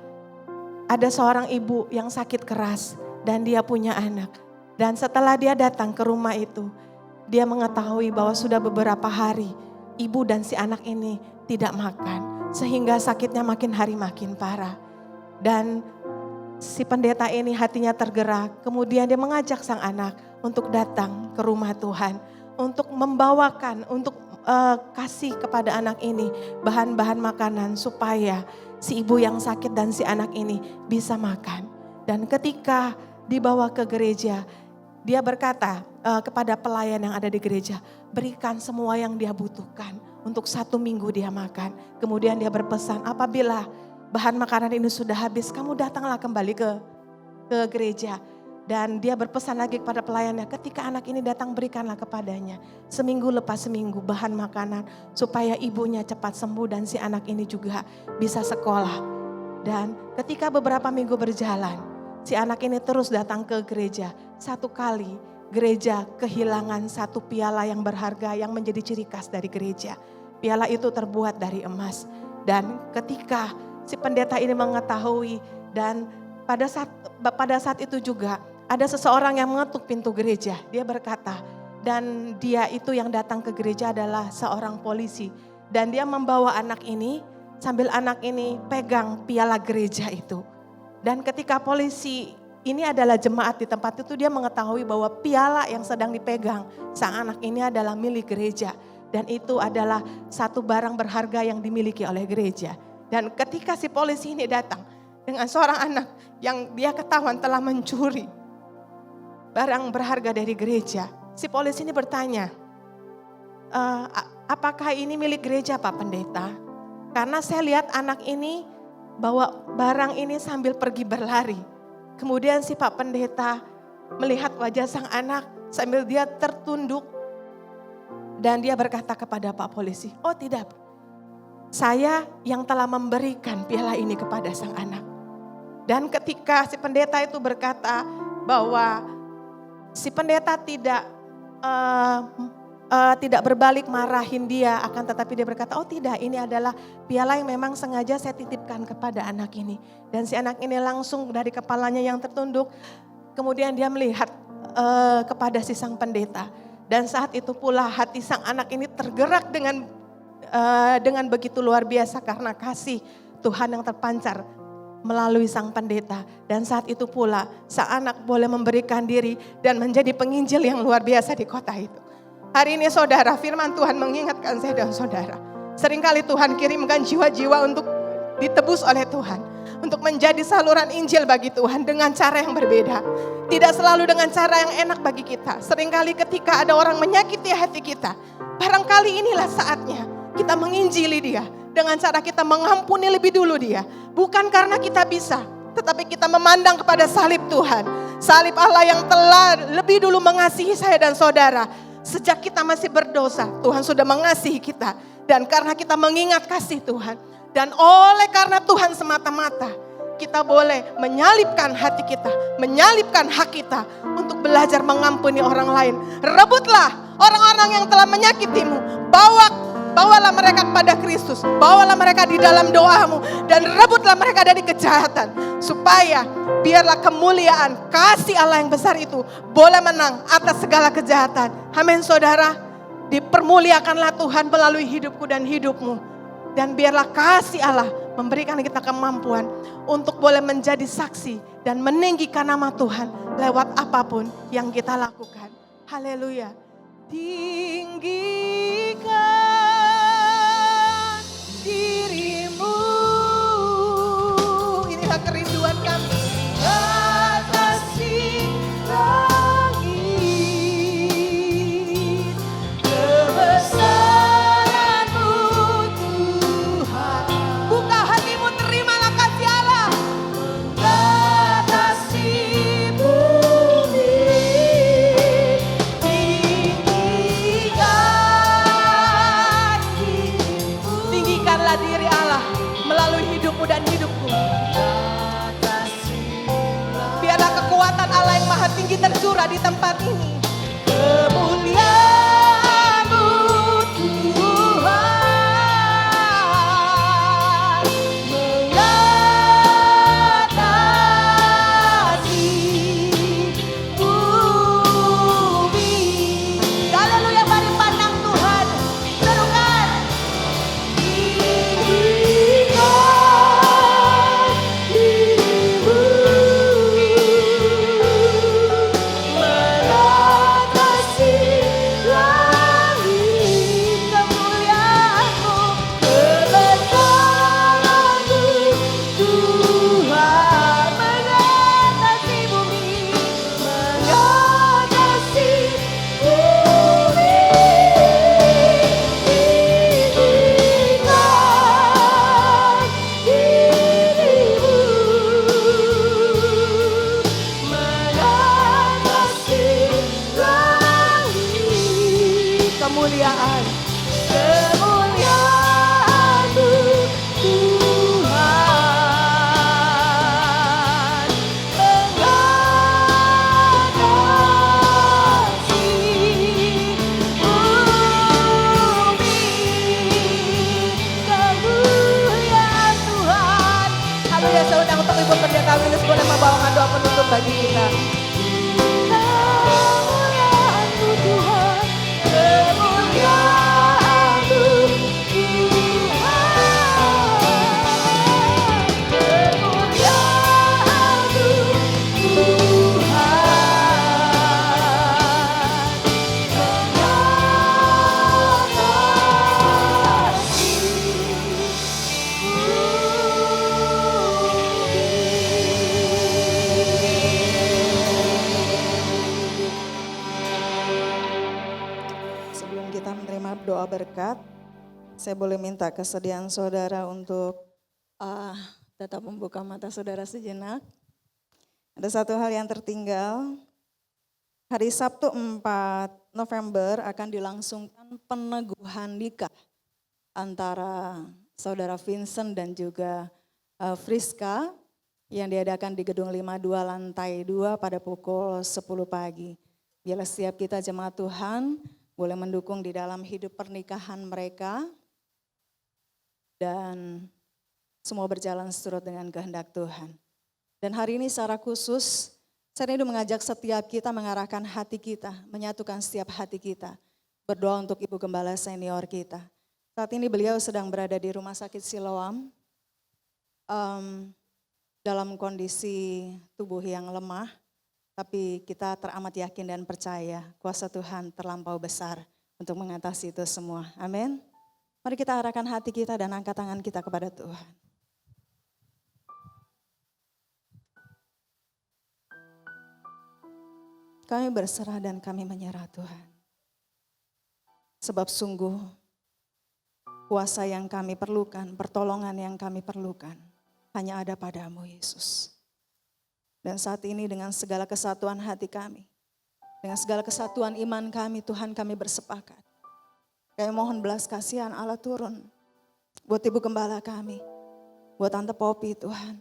ada seorang ibu yang sakit keras dan dia punya anak. Dan setelah dia datang ke rumah itu, dia mengetahui bahwa sudah beberapa hari ibu dan si anak ini tidak makan. Sehingga sakitnya makin hari makin parah. Dan si pendeta ini hatinya tergerak, kemudian dia mengajak sang anak untuk datang ke rumah Tuhan. Untuk membawakan, untuk kasih kepada anak ini bahan-bahan makanan supaya si ibu yang sakit dan si anak ini bisa makan. Dan ketika dibawa ke gereja, dia berkata kepada pelayan yang ada di gereja, berikan semua yang dia butuhkan. Untuk 1 minggu dia makan. Kemudian dia berpesan, apabila bahan makanan ini sudah habis, kamu datanglah kembali ke gereja. Dan dia berpesan lagi kepada pelayannya, ketika anak ini datang berikanlah kepadanya. Seminggu lepas seminggu bahan makanan supaya ibunya cepat sembuh dan si anak ini juga bisa sekolah. Dan ketika beberapa minggu berjalan, si anak ini terus datang ke gereja. Satu kali gereja kehilangan 1 piala yang berharga yang menjadi ciri khas dari gereja. Piala itu terbuat dari emas. Dan ketika si pendeta ini mengetahui dan pada saat itu juga ada seseorang yang mengetuk pintu gereja. Dia berkata, dan dia itu yang datang ke gereja adalah seorang polisi. Dan dia membawa anak ini sambil anak ini pegang piala gereja itu. Dan ketika polisi ini adalah jemaat di tempat itu, dia mengetahui bahwa piala yang sedang dipegang sang anak ini adalah milik gereja. Dan itu adalah satu barang berharga yang dimiliki oleh gereja. Dan ketika si polisi ini datang dengan seorang anak yang dia ketahuan telah mencuri barang berharga dari gereja. Si polisi ini bertanya, apakah ini milik gereja Pak Pendeta? Karena saya lihat anak ini bawa barang ini sambil pergi berlari. Kemudian si Pak Pendeta melihat wajah sang anak sambil dia tertunduk. Dan dia berkata kepada Pak Polisi, oh tidak, saya yang telah memberikan piala ini kepada sang anak. Dan ketika si pendeta itu berkata bahwa si pendeta tidak berbalik marahin dia, akan tetapi dia berkata, oh tidak, ini adalah piala yang memang sengaja saya titipkan kepada anak ini. Dan si anak ini langsung dari kepalanya yang tertunduk, kemudian dia melihat kepada si sang pendeta. Dan saat itu pula hati sang anak ini tergerak dengan begitu luar biasa karena kasih Tuhan yang terpancar melalui sang pendeta. Dan saat itu pula sang anak boleh memberikan diri dan menjadi penginjil yang luar biasa di kota itu. Hari ini saudara, firman Tuhan mengingatkan saya dan saudara. Seringkali Tuhan kirimkan jiwa-jiwa untuk ditebus oleh Tuhan. Untuk menjadi saluran Injil bagi Tuhan dengan cara yang berbeda. Tidak selalu dengan cara yang enak bagi kita. Seringkali ketika ada orang menyakiti hati kita, barangkali inilah saatnya kita menginjili dia. Dengan cara kita mengampuni lebih dulu dia. Bukan karena kita bisa, tetapi kita memandang kepada salib Tuhan. Salib Allah yang telah lebih dulu mengasihi saya dan saudara. Sejak kita masih berdosa, Tuhan sudah mengasihi kita. Dan karena kita mengingat kasih Tuhan. Dan oleh karena Tuhan semata-mata, kita boleh menyalipkan hati kita, menyalipkan hak kita untuk belajar mengampuni orang lain. Rebutlah orang-orang yang telah menyakitimu, bawalah mereka kepada Kristus, bawalah mereka di dalam doamu, dan rebutlah mereka dari kejahatan. Supaya biarlah kemuliaan kasih Allah yang besar itu boleh menang atas segala kejahatan. Amin saudara, dipermuliakanlah Tuhan melalui hidupku dan hidupmu. Dan biarlah kasih Allah memberikan kita kemampuan untuk boleh menjadi saksi dan meninggikan nama Tuhan lewat apapun yang kita lakukan. Haleluya. Tinggikan dirimu. Inilah kerinduan kami. Batasi langit. Kebesaranmu Tuhan. Buka hatimu, terimalah kasih Allah. Batasi bumi. Tinggikanlah diri Allah melalui hidupmu dan hidupku. Biarlah kekuatan Allah yang maha tinggi tercurah di tempat ini. Kemuliaan-Mu Tuhan mengatasi bumi. Haleluya, mari pandang Tuhan. Serukan. Tinggikan dirimu. kemuliaan, kemuliaan-Mu Tuhan. Mengatasi bumi, kemuliaan Tuhan. Haleluya, saya undang untuk Ibu Pendeta Wilis boleh membawakan doa penutup bagi kita. Kemuliaan-Mu Tuhan, kemuliaan-Mu Tuhan, kemuliaan-Mu Sebelum kita menerima doa berkat, saya boleh minta kesediaan saudara untuk tetap membuka mata saudara sejenak. Ada satu hal yang tertinggal. Hari Sabtu 4 November akan dilangsungkan peneguhan nikah antara saudara Vincent dan juga Friska yang diadakan di Gedung 52 lantai 2 pada pukul 10 pagi. Biarlah setiap kita jemaat Tuhan boleh mendukung di dalam hidup pernikahan mereka dan semua berjalan seturut dengan kehendak Tuhan. Dan hari ini secara khusus saya rindu mengajak setiap kita mengarahkan hati kita, menyatukan setiap hati kita. Berdoa untuk Ibu Gembala senior kita. Saat ini beliau sedang berada di Rumah Sakit Siloam dalam kondisi tubuh yang lemah. Tapi kita teramat yakin dan percaya kuasa Tuhan terlampau besar untuk mengatasi itu semua. Amin. Mari kita arahkan hati kita dan angkat tangan kita kepada Tuhan. Kami berserah dan kami menyerah Tuhan. Sebab sungguh kuasa yang kami perlukan, pertolongan yang kami perlukan hanya ada padamu Yesus. Dan saat ini dengan segala kesatuan hati kami, dengan segala kesatuan iman kami, Tuhan kami bersepakat. Kami mohon belas kasihan Allah turun buat Ibu Gembala kami, buat Tante Poppy Tuhan.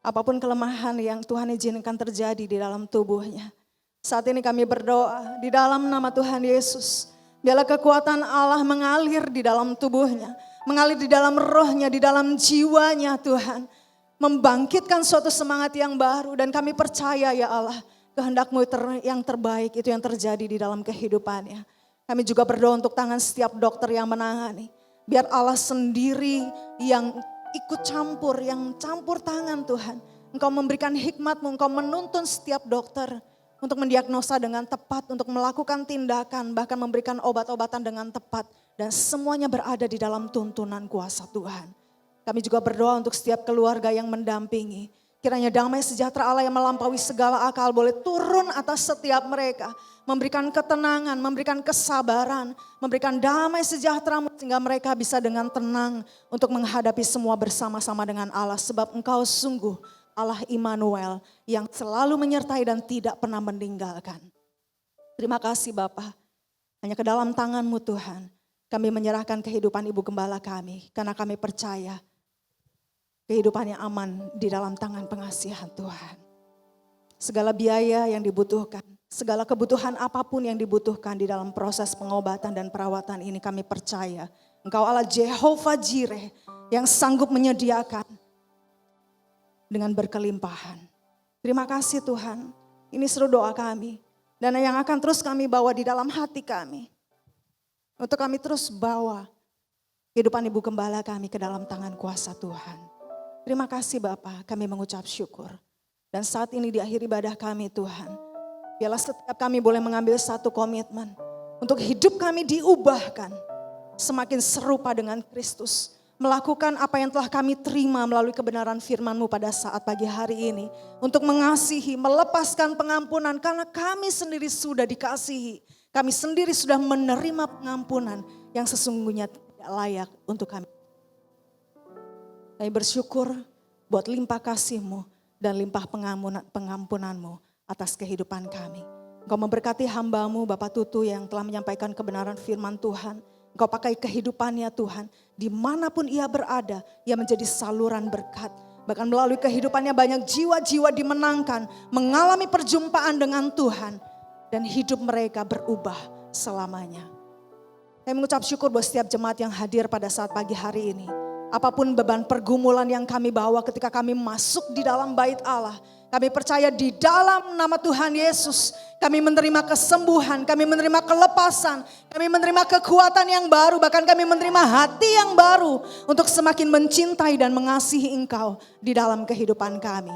Apapun kelemahan yang Tuhan izinkan terjadi di dalam tubuhnya. Saat ini kami berdoa di dalam nama Tuhan Yesus. Biarlah kekuatan Allah mengalir di dalam tubuhnya, mengalir di dalam rohnya, di dalam jiwanya Tuhan. Membangkitkan suatu semangat yang baru dan kami percaya ya Allah kehendak-Mu yang terbaik itu yang terjadi di dalam kehidupannya. Kami juga berdoa untuk tangan setiap dokter yang menangani. Biar Allah sendiri yang ikut campur, yang campur tangan Tuhan. Engkau memberikan hikmat-Mu, Engkau menuntun setiap dokter untuk mendiagnosa dengan tepat, untuk melakukan tindakan, bahkan memberikan obat-obatan dengan tepat. Dan semuanya berada di dalam tuntunan kuasa Tuhan. Kami juga berdoa untuk setiap keluarga yang mendampingi. Kiranya damai sejahtera Allah yang melampaui segala akal boleh turun atas setiap mereka. Memberikan ketenangan, memberikan kesabaran, memberikan damai sejahtera sehingga mereka bisa dengan tenang untuk menghadapi semua bersama-sama dengan Allah. Sebab Engkau sungguh Allah Immanuel yang selalu menyertai dan tidak pernah meninggalkan. Terima kasih Bapa. Hanya ke dalam tangan-Mu Tuhan. Kami menyerahkan kehidupan Ibu Gembala kami. Karena kami percaya kehidupannya aman di dalam tangan pengasihan Tuhan. Segala biaya yang dibutuhkan, segala kebutuhan apapun yang dibutuhkan di dalam proses pengobatan dan perawatan ini kami percaya. Engkau Allah Jehovah Jireh yang sanggup menyediakan dengan berkelimpahan. Terima kasih Tuhan, ini seru doa kami. Dan yang akan terus kami bawa di dalam hati kami. Untuk kami terus bawa kehidupan Ibu Gembala kami ke dalam tangan kuasa Tuhan. Terima kasih Bapa, kami mengucap syukur. Dan saat ini di akhir ibadah kami Tuhan, biarlah setiap kami boleh mengambil satu komitmen untuk hidup kami diubahkan semakin serupa dengan Kristus. Melakukan apa yang telah kami terima melalui kebenaran firman-Mu pada saat pagi hari ini. Untuk mengasihi, melepaskan pengampunan karena kami sendiri sudah dikasihi. Kami sendiri sudah menerima pengampunan yang sesungguhnya tidak layak untuk kami. Kami bersyukur buat limpah kasih-Mu dan limpah pengampunan-Mu atas kehidupan kami. Engkau memberkati hamba-Mu Bapak Tutu yang telah menyampaikan kebenaran firman Tuhan. Engkau pakai kehidupannya Tuhan. Dimanapun ia berada, ia menjadi saluran berkat. Bahkan melalui kehidupannya banyak jiwa-jiwa dimenangkan, mengalami perjumpaan dengan Tuhan. Dan hidup mereka berubah selamanya. Saya mengucap syukur buat setiap jemaat yang hadir pada saat pagi hari ini. Apapun beban pergumulan yang kami bawa ketika kami masuk di dalam bait Allah. Kami percaya di dalam nama Tuhan Yesus. Kami menerima kesembuhan, kami menerima kelepasan. Kami menerima kekuatan yang baru, bahkan kami menerima hati yang baru. Untuk semakin mencintai dan mengasihi Engkau di dalam kehidupan kami.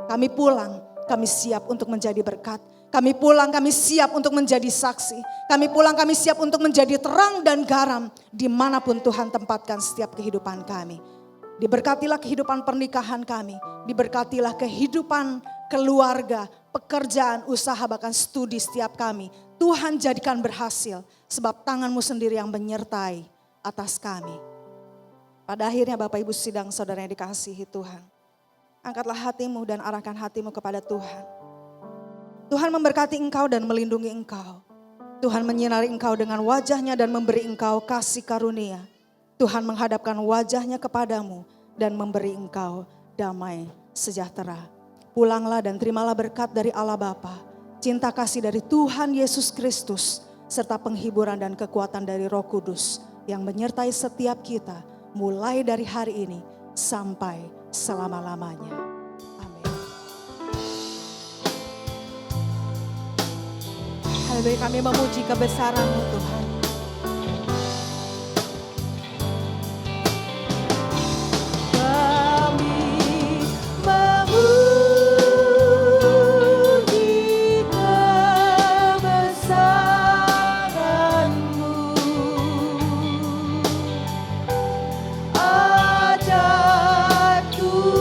Kami pulang, kami siap untuk menjadi berkat. Kami pulang, kami siap untuk menjadi saksi. Kami pulang, kami siap untuk menjadi terang dan garam dimanapun Tuhan tempatkan setiap kehidupan kami. Diberkatilah kehidupan pernikahan kami. Diberkatilah kehidupan keluarga, pekerjaan, usaha, bahkan studi setiap kami. Tuhan jadikan berhasil sebab tangan-Mu sendiri yang menyertai atas kami. Pada akhirnya Bapak Ibu sidang saudara yang dikasihi Tuhan. Angkatlah hatimu dan arahkan hatimu kepada Tuhan. Tuhan memberkati engkau dan melindungi engkau. Tuhan menyinari engkau dengan wajahnya dan memberi engkau kasih karunia. Tuhan menghadapkan wajahnya kepadamu dan memberi engkau damai sejahtera. Pulanglah dan terimalah berkat dari Allah Bapa, cinta kasih dari Tuhan Yesus Kristus, serta penghiburan dan kekuatan dari Roh Kudus yang menyertai setiap kita mulai dari hari ini sampai selama-lamanya. Haleluya, kami memuji kebesaran-Mu Tuhan. Kami memuji kebesaran-Mu. Ajaib Tuhan.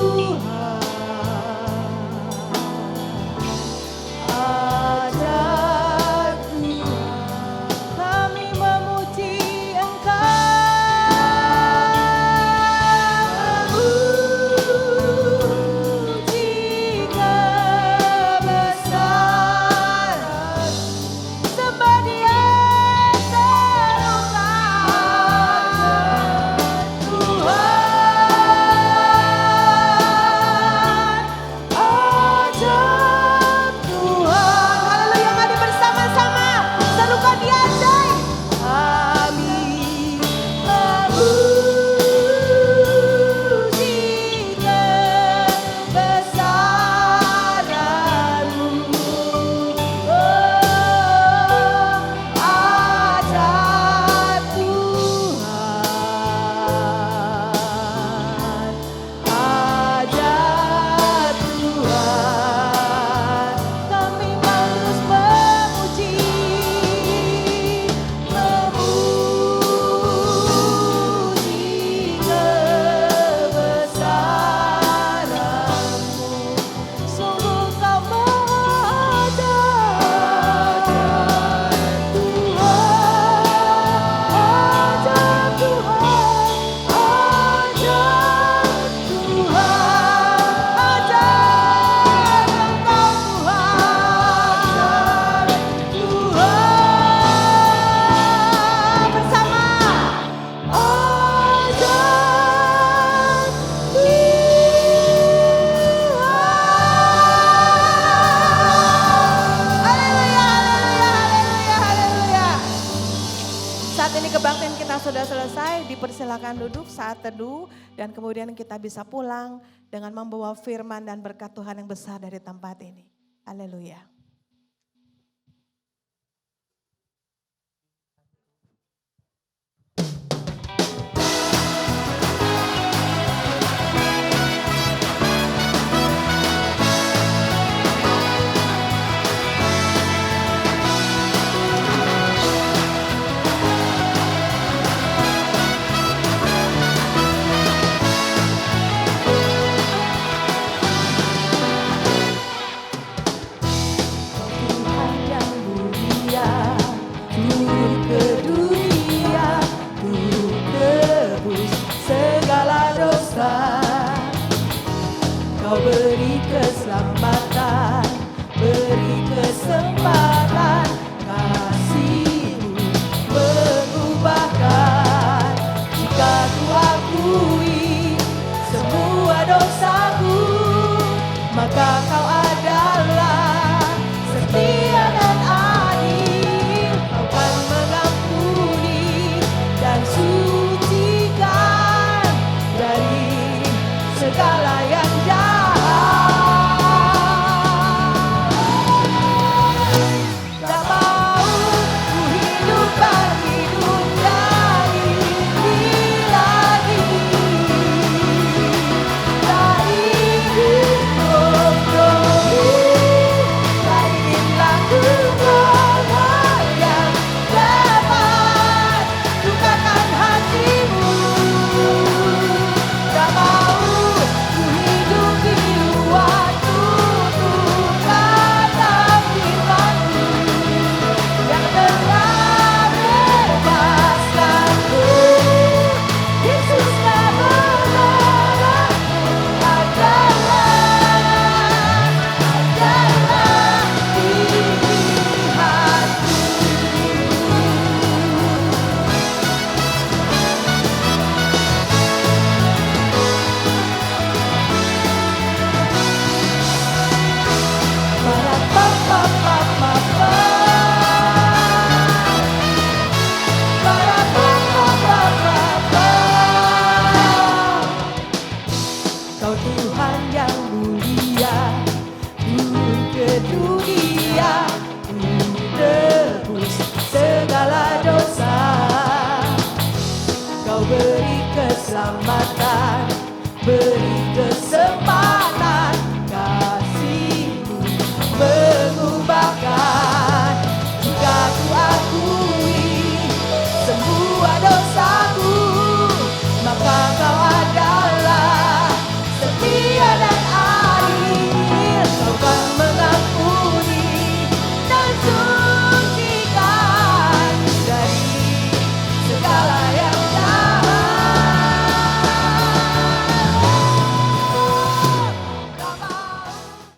sudah selesai, dipersilakan duduk saat teduh dan kemudian kita bisa pulang dengan membawa firman dan berkat Tuhan yang besar dari tempat ini. Haleluya.